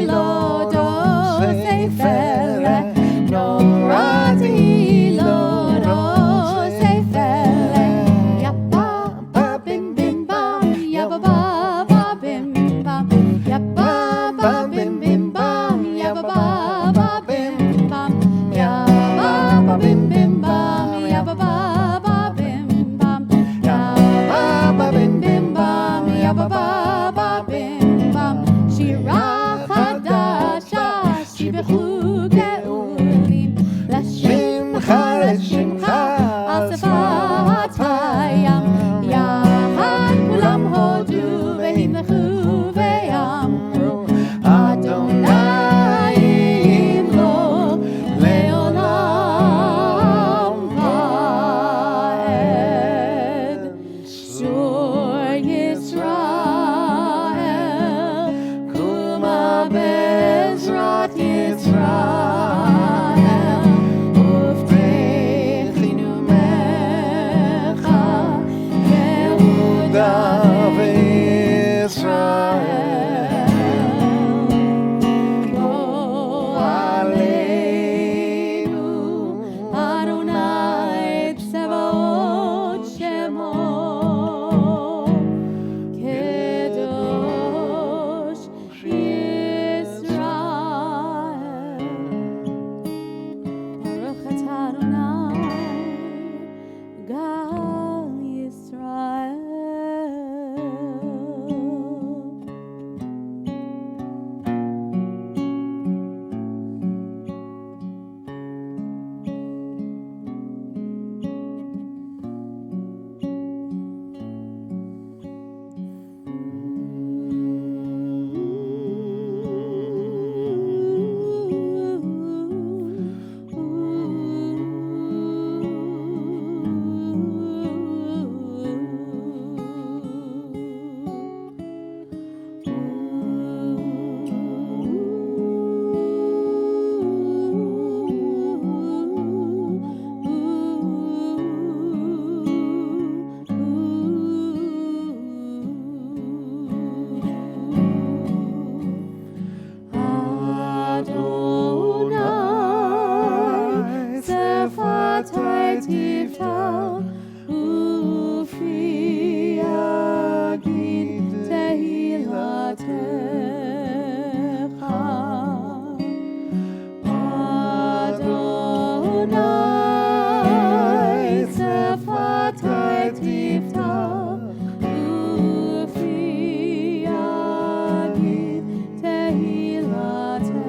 lo do seifere, Norati lo do seifere. Ya ba ba bim bim bam, ya ba bim bam, ya ba bim bim bam, ya ba bim bam, ya ba bim bim bam, ya ba bim bam, ya ba bim bim bam, ya ba bim bam. Shira chadasha, shibechu ge'ulim, l'shimcha, l'shimcha, al sefat hayam, yachad kulam hodu v'himlechu ve'amru, Adonai imlo le'olam va'ed. Shur Yisrael, Kuma Bezrat Yisrael, Uftechinu Mecha, Yehuda v'Yisrael. Bo Aleinu Adonai Tsevaot Shemo, Kedosh Yisrael. Baruch atah Adonai, Gal Yisrael. Adonai, Sefatai Tifta, Ufi Agid Tehilatecha. Adonai, Sefatai Tifta, Ufi Agid Tehilatecha.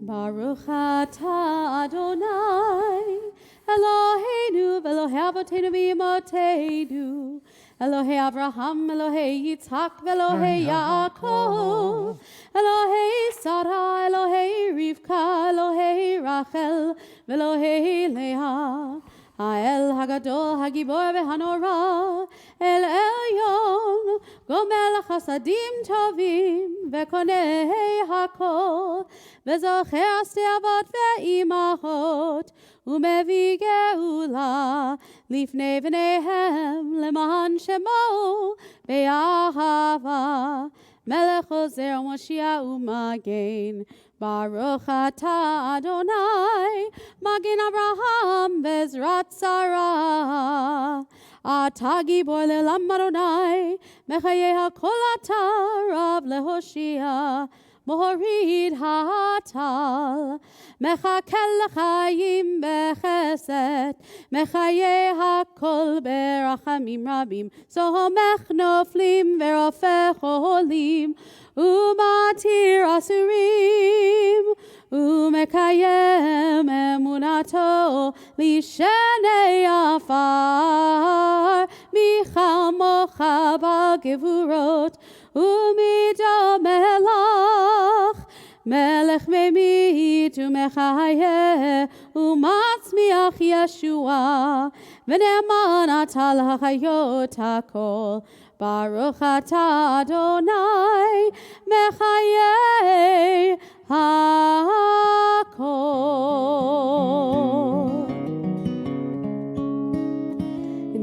Baruch atah Adonai, Eloheinu v'Elohei Avotenu v'Imotenu, Elohei Avraham, Elohei Yitzhak, v'Elohei Yaakov, Elohei Sarah, Elohei Rivka, Elohei Rachel, v'Elohei Leah, Ha'el Hagadol, Hagibor v'Hanora, El Elyon, Gomel Chasadim Tovim, v'Konei Hakol, v'Zocher Aste Avot v'Imachot, Umevi Geula, Lifnei v'Neihem, Leman Shemo, Be'ahava, Melech Ozer Moshiach Umagen, Baruch atah Adonai, Magen Abraham Bezrat Sarah. Atah gibor le'olam Adonai, Mechayeh hakol atah Rav lehoshia, Morid ha'atal, Mechakel l'chaim bechesed, Mechayeh hakol berachamim rabim, Somech noflim verofech olim, Umatir asurim, Umekayem emunato, Lishenei afar, Michal mocha bagevurot, Umida melach, Melech memit umechayeh, Umatzmiach Yeshua, V'ne'eman atal hachayot hakol, Baruch atah Adonai, Mechayeh hakol.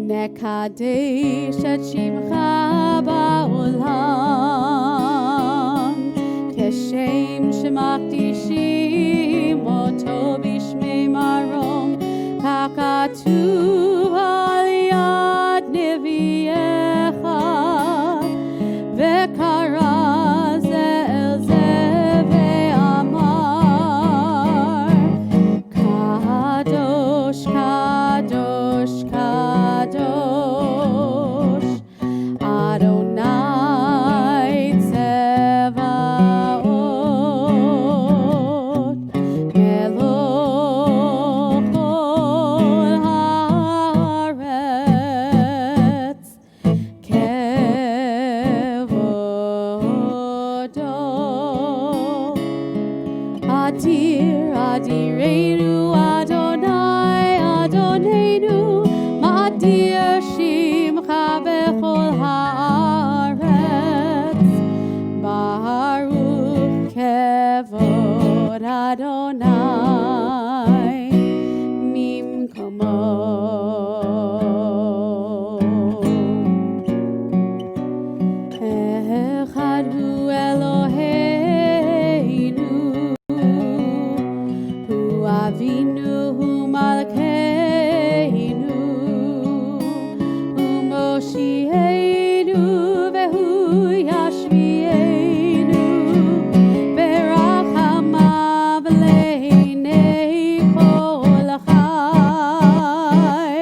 Nekadesh et shimcha ba'olam, Keshem shemakdishim oto b'shmei marom, Kakatuv al yad neviecha, Vekara ze el ze ve'amar, Kadosh, Kadosh, Kadosh, Adonai Tzevaot, Meloch kol haaretz, Kevodo. Adir, Adirenu, Adonai, Adonenu, Ma'adir Shimcha bechol haaretz, Baruch kevod Adonai, Mimkomo. Echad hu Eloheinu, Hu Avinu, Hu Malkeinu, Hu Moshienu, Vehu Yashvienu, Berachamav leinei kol chai.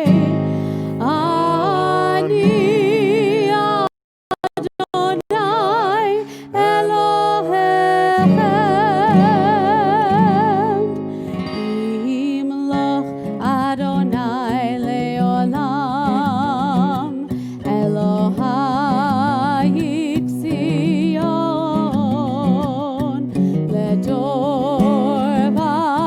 Ani Adonai Elohechem, Imloch Adonai leolam, Elohai Tzion, ledor vador.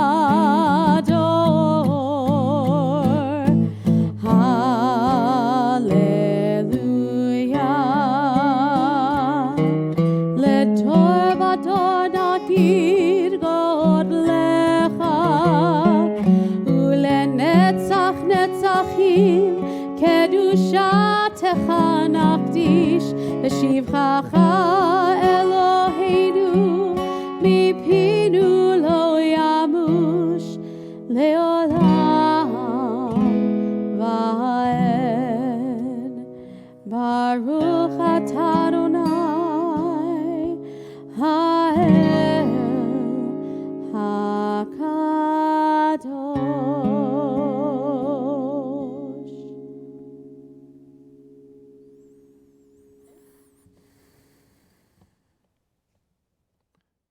Hallelujah. Ledor vador nagid God lecha, ulenetzach netzachim, kedushatecha nakdish, v'shivchacha Eloheinu, mipinu lo yamush, leolam va'ed. Baruch atah Adonai, ha'el hakadosh.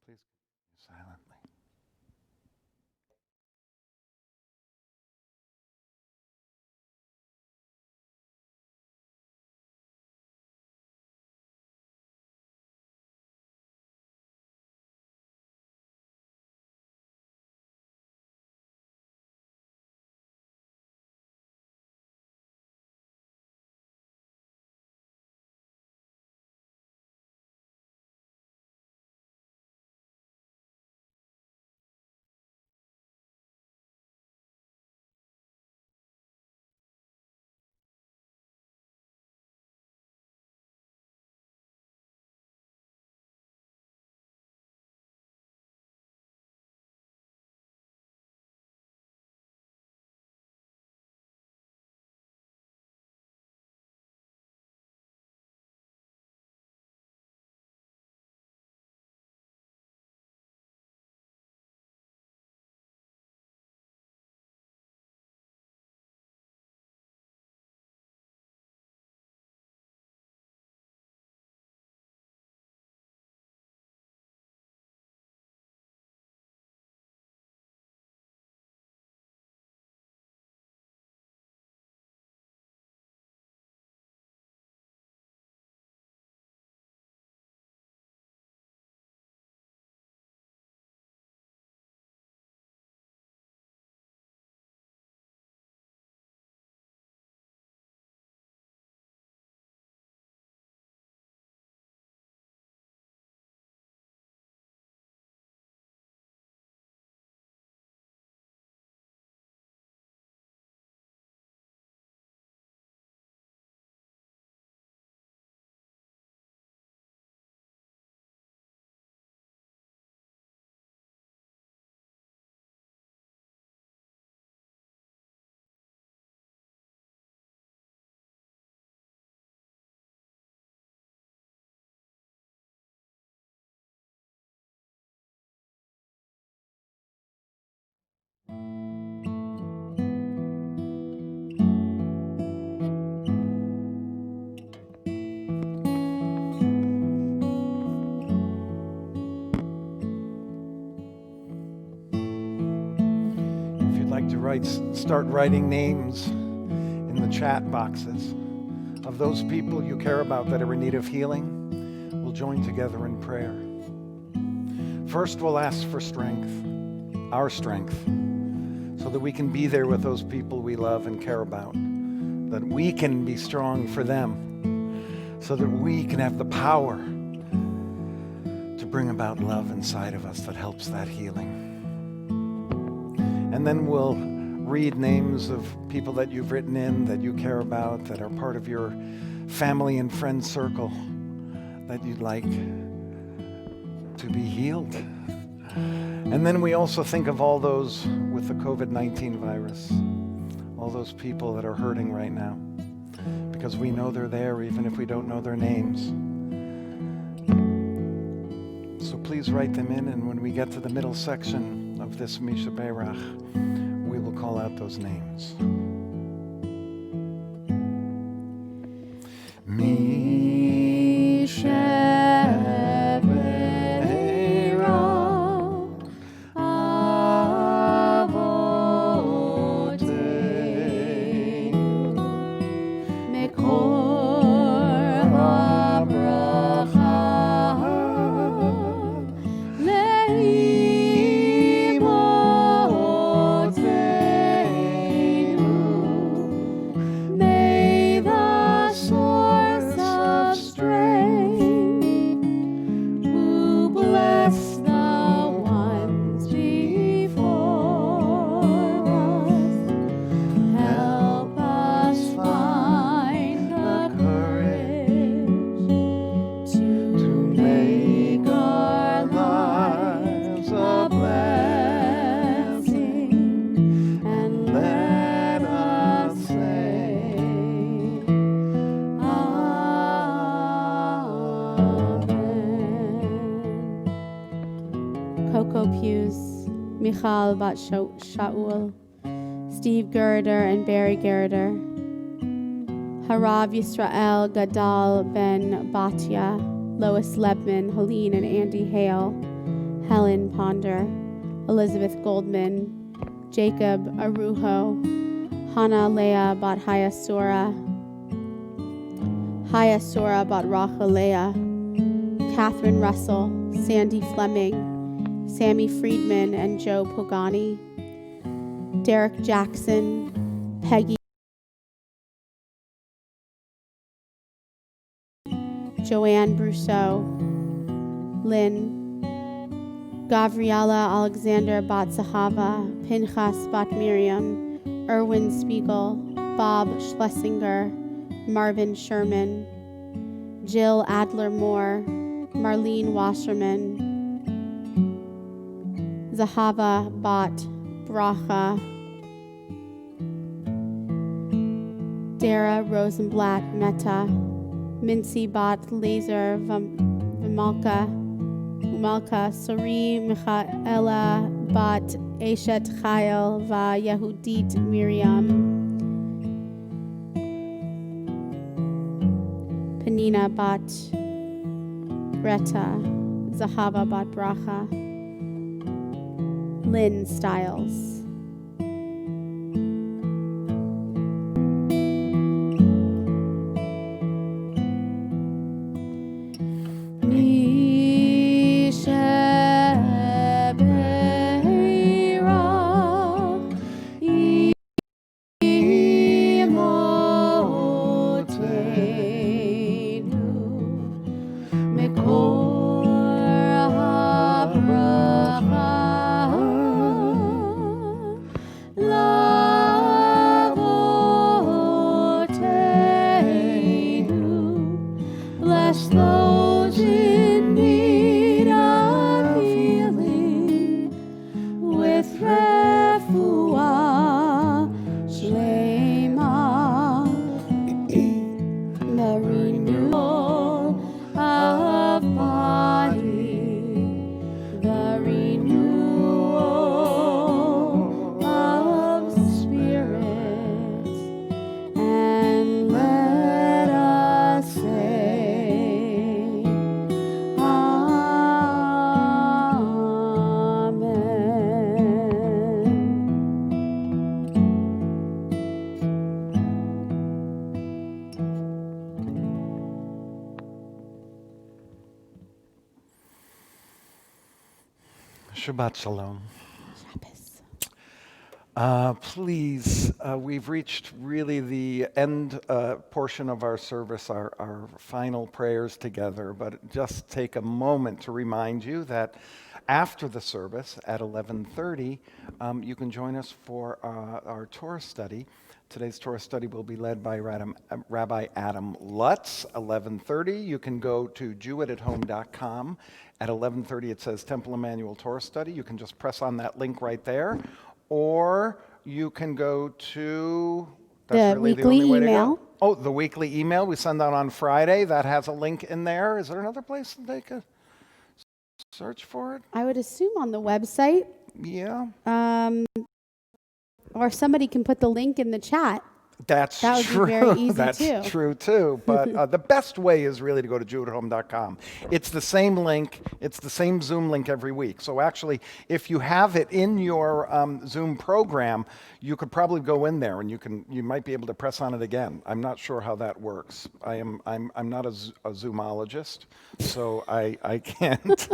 Please start writing names in the chat boxes of those people you care about that are in need of healing, we'll join together in prayer. First, we'll ask for strength, our strength, so that we can be there with those people we love and care about, that we can be strong for them, so that we can have the power to bring about love inside of us that helps that healing. And then we'll read names of people that you've written in that you care about, that are part of your family and friend circle, that you'd like to be healed. And then we also think of all those with the COVID-19 virus, all those people that are hurting right now, because we know they're there even if we don't know their names. So please write them in, and when we get to the middle section of this Misha Berach, we will call out those names. Michal bat Shaul, Steve Girder and Barry Girder, Harav Yisrael Gadal Ben Batya, Lois Lebman, Helene and Andy Hale, Helen Ponder, Elizabeth Goldman, Jacob Arujo, Hannah Leah bat Hayasura, Hayasura bat Rachel Leah, Catherine Russell, Sandy Fleming, Sammy Friedman and Joe Pogani, Derek Jackson, Peggy, Joanne Brousseau, Lynn, Gavriela Alexander Bat Zahava, Pinchas Bat Miriam, Erwin Spiegel, Bob Schlesinger, Marvin Sherman, Jill Adler Moore, Marlene Wasserman, Zahava Bat Bracha, Dara Rosenblatt Meta, Mincy Bat Laser Vimalka, Sari Michaela Bat Eshet Chayil Va Yehudit Miriam, Penina Bat Greta, Zahava Bat Bracha, Lynn Stiles. Shabbat Shalom. Shabbos. Please, we've reached really the end portion of our service, our final prayers together, but just take a moment to remind you that after the service at 11:30, you can join us for our Torah study. Today's Torah study will be led by Rabbi Adam Lutz, 11:30. You can go to jewitathome.com. At 11:30, it says Temple Emmanuel Torah Study. You can just press on that link right there. Or you can go to The weekly email. Oh, the weekly email we send out on Friday. That has a link in there. Is there another place that they could search for it? I would assume on the website. Yeah. Or somebody can put the link in the chat. That would true. be very easy That's too. true too. But the best way is really to go to jewitathome.com. It's the same link. It's the same Zoom link every week. So actually, if you have it in your Zoom program, you could probably go in there and you might be able to press on it again. I'm not sure how that works. I'm not a Zoomologist, so I can't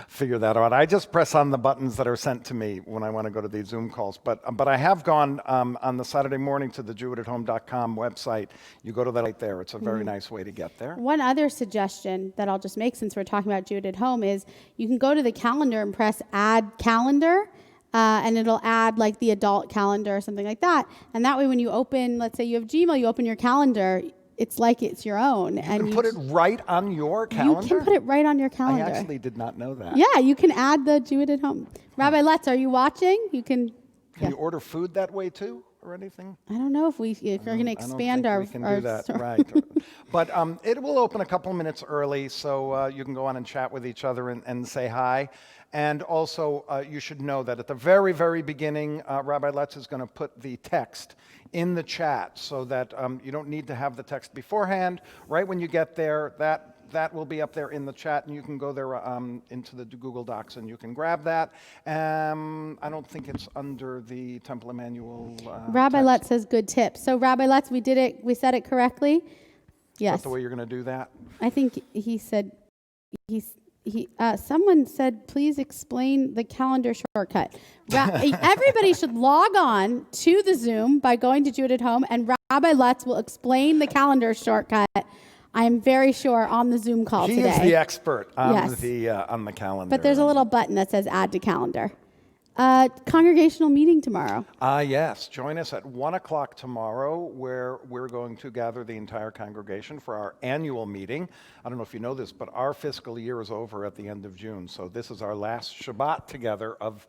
figure that out. I just press on the buttons that are sent to me when I want to go to these Zoom calls. But I have gone on the Saturday morning to the jewitathome.com website. You go to that right there. It's a very nice way to get there. One other suggestion that I'll just make since we're talking about Jewett at Home is you can go to the calendar and press Add Calendar, and it'll add like the adult calendar or something like that. And that way when you open, let's say you have Gmail, you open your calendar, it's like it's your own. You can put it right on your calendar? You can put it right on your calendar. I actually did not know that. Yeah, you can add the Jewett at Home. Rabbi Letz, are you watching? You can. Can you order food that way too? Or anything? I don't know if we're going to expand our. We can do that, right? But it will open a couple of minutes early, so you can go on and chat with each other and say hi. And also, you should know that at the very, very beginning, Rabbi Letz is going to put the text in the chat, so that you don't need to have the text beforehand. Right when you get there, that will be up there in the chat, and you can go there into the Google Docs and you can grab that. I don't think it's under the Temple Emmanuel. Rabbi text. Letz says good tip. So Rabbi Letz, we did it. We said it correctly. Yes. Is that the way you're going to do that? I think he said someone said, please explain the calendar shortcut. Everybody should log on to the Zoom by going to Jewett at Home, and Rabbi Letz will explain the calendar shortcut. I'm very sure on the Zoom call today. He is the expert on Yes. on the calendar. But there's a little button that says add to calendar. Congregational meeting tomorrow. Yes. Join us at 1 o'clock tomorrow, where we're going to gather the entire congregation for our annual meeting. I don't know if you know this, but our fiscal year is over at the end of June. So this is our last Shabbat together of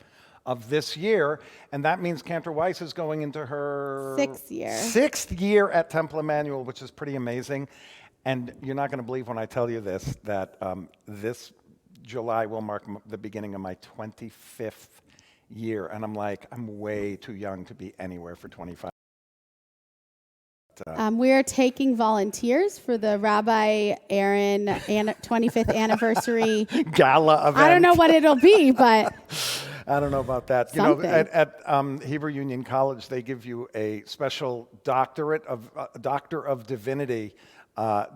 this year. And that means Cantor Weiss is going into her sixth year at Temple Emmanuel, which is pretty amazing. And you're not going to believe when I tell you this, that this July will mark the beginning of my 25th year. And I'm like, I'm way too young to be anywhere for 25. We're taking volunteers for the Rabbi Aaron 25th anniversary gala event. I don't know what it'll be, but I don't know about that. Something. You know, at Hebrew Union College, they give you a special Doctor of Divinity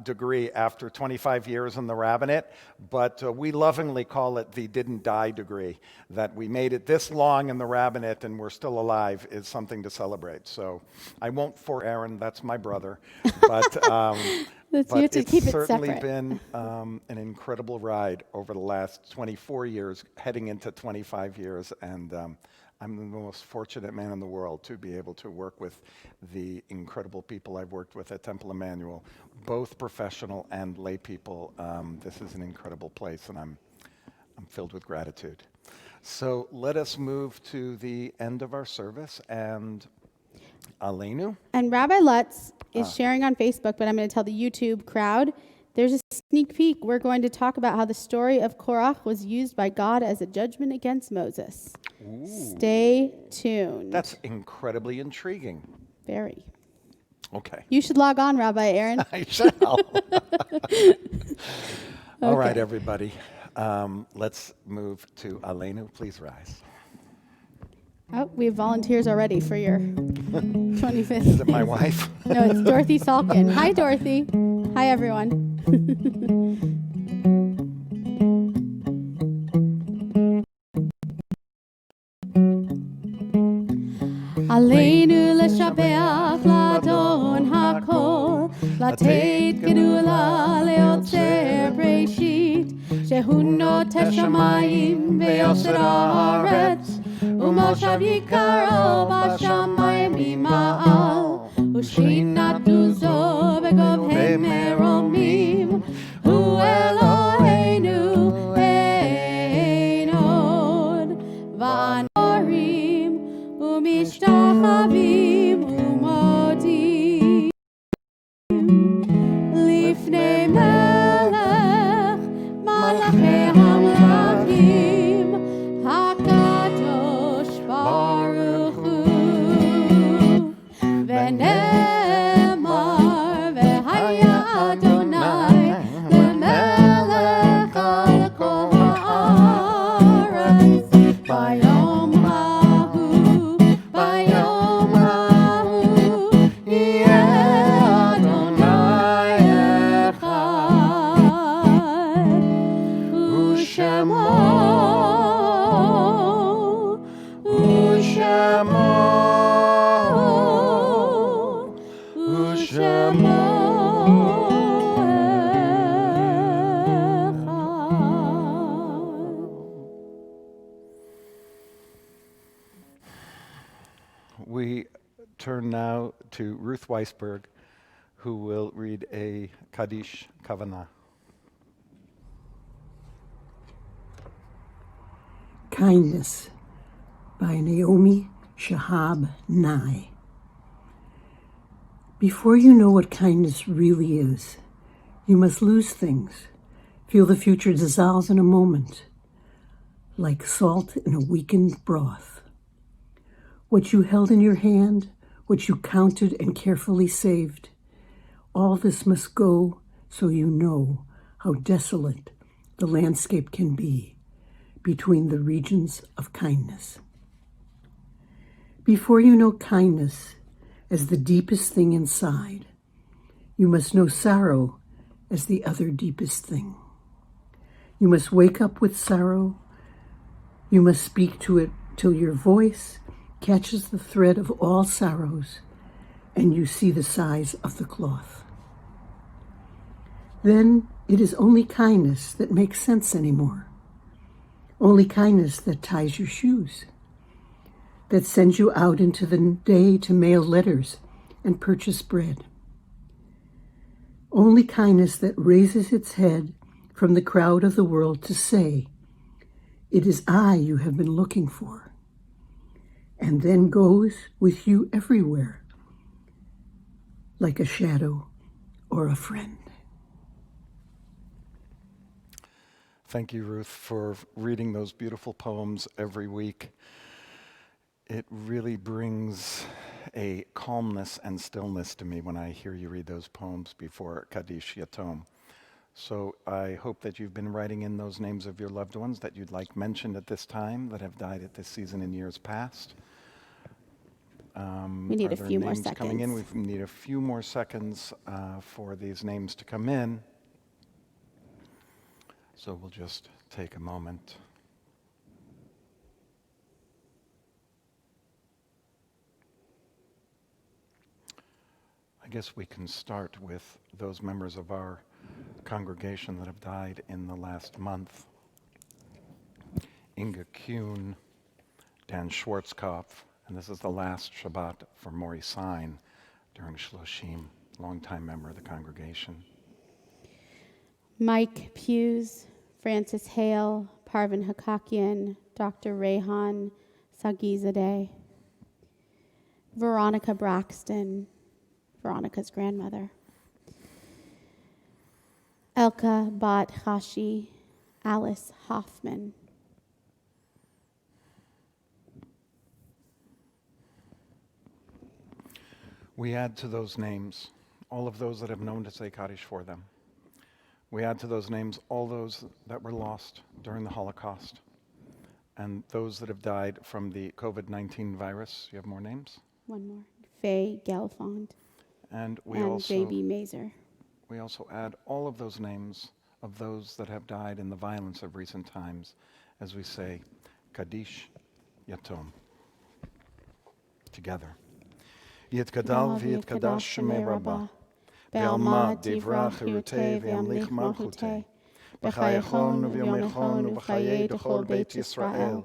degree after 25 years in the rabbinate, but we lovingly call it the didn't die degree. That we made it this long in the rabbinate and we're still alive is something to celebrate. So I won't for Aaron, that's my brother, but you have to keep it's it certainly separate. been an incredible ride over the last 24 years, heading into 25 years, and I'm the most fortunate man in the world to be able to work with the incredible people I've worked with at Temple Emmanuel, both professional and lay people. This is an incredible place, and I'm filled with gratitude. So let us move to the end of our service, and Aleinu. And Rabbi Lutz is sharing on Facebook, but I'm going to tell the YouTube crowd, there's a sneak peek. We're going to talk about how the story of Korach was used by God as a judgment against Moses. Ooh. Stay tuned. That's incredibly intriguing. Very. Okay. You should log on, Rabbi Aaron. I shall. All right, everybody. Let's move to Aleinu. Please rise. Oh, we have volunteers already for your 25th. Is it my wife? No, it's Dorothy Salkin. Hi, Dorothy. Hi, everyone. לתת גדולה ליוצר בראשית, שהוא נוטה שמיים ויוצר הארץ, ומושב יקרו בשמיים ממעל, ושכינת עוזו בגבהי מרומים, הוא אלוהינו אין עוד, ואנורים ומשתחווים ומודים לפני מלך מלכי המלכים הקדוש ברוך הוא, ונאמר והיה אדוני למלך על כל הארץ ביום ההוא, ביום ההוא יהיה אדוני אחד, ושמו We turn now to Ruth Weisberg, who will read a Kaddish Kavanah. Kindness by Naomi Shihab Nye. Before you know what kindness really is, you must lose things. Feel the future dissolve in a moment, like salt in a weakened broth. What you held in your hand, what you counted and carefully saved, all this must go so you know how desolate the landscape can be between the regions of kindness. Before you know kindness as the deepest thing inside, you must know sorrow as the other deepest thing. You must wake up with sorrow. You must speak to it till your voice catches the thread of all sorrows and you see the size of the cloth. Then it is only kindness that makes sense anymore. Only kindness that ties your shoes, that sends you out into the day to mail letters and purchase bread. Only kindness that raises its head from the crowd of the world to say, "It is I you have been looking for," and then goes with you everywhere, like a shadow or a friend. Thank you, Ruth, for reading those beautiful poems every week. It really brings a calmness and stillness to me when I hear you read those poems before Kaddish Yatom. So I hope that you've been writing in those names of your loved ones that you'd like mentioned at this time that have died at this season in years past. We need a few more names coming in? seconds. We need a few more seconds for these names to come in. So we'll just take a moment. I guess we can start with those members of our congregation that have died in the last month. Inga Kuhn, Dan Schwarzkopf, and this is the last Shabbat for Maury Sign during Shloshim, longtime member of the congregation. Mike Hughes, Francis Hale, Parvin Hakakian, Dr. Rehan Sagizadeh, Veronica Braxton, Veronica's grandmother, Elka Bat Hashi, Alice Hoffman. We add to those names all of those that have known to say Kaddish for them. We add to those names all those that were lost during the Holocaust and those that have died from the COVID-19 virus. You have more names? One more. Faye Gelfond. And we and also J.B. Mazer. we also add all of those names of those that have died in the violence of recent times as we say Kaddish Yatom together. Yitkadal v'yitkadash shemei Rabbah. Be'alma divrach hirute ve'amlich malchute. B'chayachon u'v'yomechon u'v'chaye d'chol Beit Yisrael.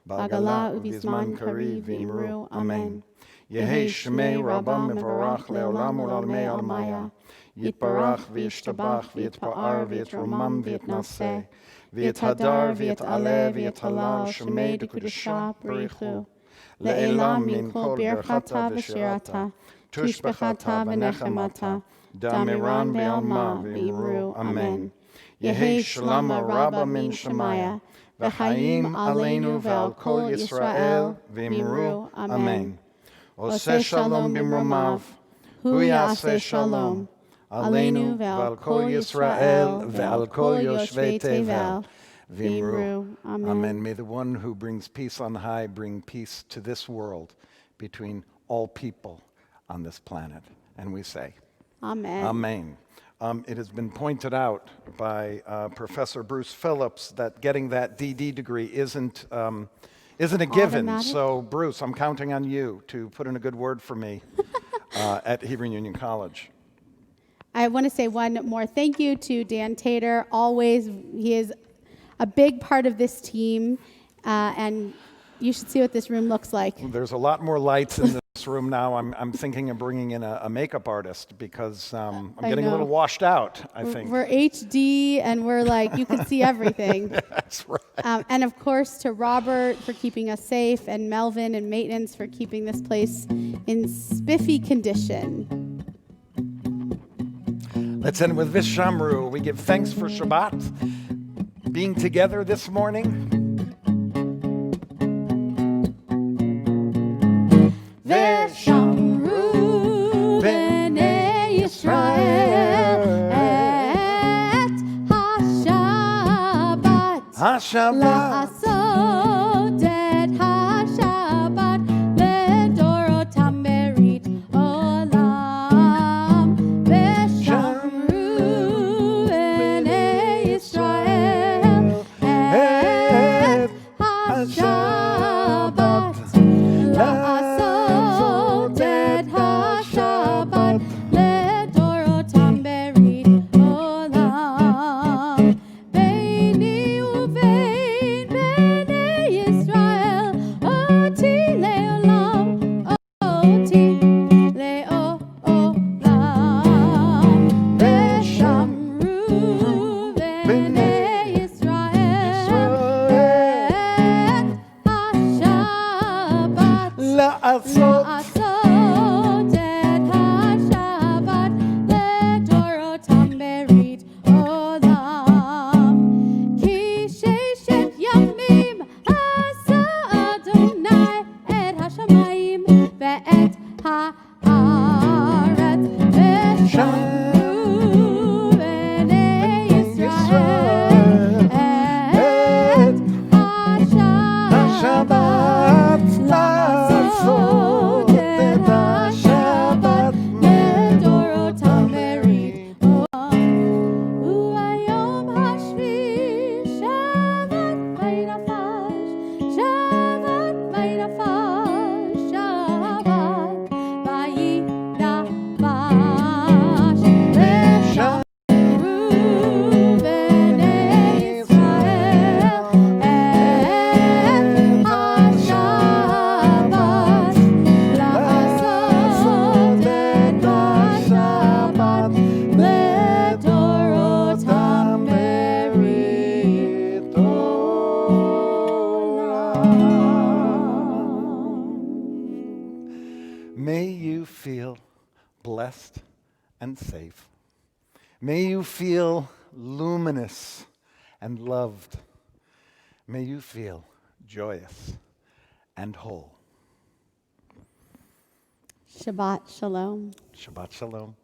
B'agala u'v'zman kari v'imru. Amen. Yehi shmei Rabbam mevorach le'olam u'lalmei almaya. Yitbarach v'yishtabach v'yitpa'ar v'yitromam v'yitnaseh. V'yithadar v'yit'aleh v'yithalal shmei d'kudusha b'richu. Le'elam min kol birchata v'shirata. Tushbechata v'nechemata. Damiran be'alma v'imru. Amen. Yehi shlama rabba min shemaya. V'chaim aleinu ve'al kol Yisrael v'imru. Amen. Oseh shalom b'mromav. Hu yaseh shalom. Aleinu ve'al kol Yisrael ve'al kol yoshvei tevel. V'imru. Amen. May the one who brings peace on high bring peace to this world between all people on this planet. And we say, Amen. Amen. It has been pointed out by Professor Bruce Phillips that getting that DD degree isn't a given. Automatic? So, Bruce, I'm counting on you to put in a good word for me at Hebron Union College. I want to say one more thank you to Dan Tater. Always, he is a big part of this team, and you should see what this room looks like. There's a lot more lights in this room now. I'm thinking of bringing in a makeup artist because I'm getting a know. little washed out, I think. We're HD, and we're like, you can see everything. That's right. And of course, to Robert for keeping us safe, and Melvin and maintenance for keeping this place in spiffy condition. Let's end with Vishamru. We give thanks for Shabbat, being together this morning. Veshamru b'nei Yisrael et HaShabbat HaShabbat. la'asot et HaShabbat ledorotam berit olam. Veshamru b'nei Yisrael et HaShabbat la'asot et HaShabbat ledorotam berit olam. Beini uvein bnei Yisrael oti le'olam, oti le'olam. Veshamru bnei Yisrael et HaShabbat La'asot. la'asot et HaShabbat ledorotam berit olam. Ki sheshet yamim asa Adonai et hashamayim ve'et ha'aretz. Veshamru b'nei Yisrael et HaShabbat la'asot et HaShabbat ledorotam berit olam. U'ayom hashvi Shabbat vaynafash, Shabbat vaynafash, Shabbat vaynafash. Veshamru b'nei Yisrael et HaShabbat la'asot et HaShabbat ledorotam berit olam. May you feel blessed and safe. May you feel luminous and loved. May you feel joyous and whole. Shabbat shalom. Shabbat shalom.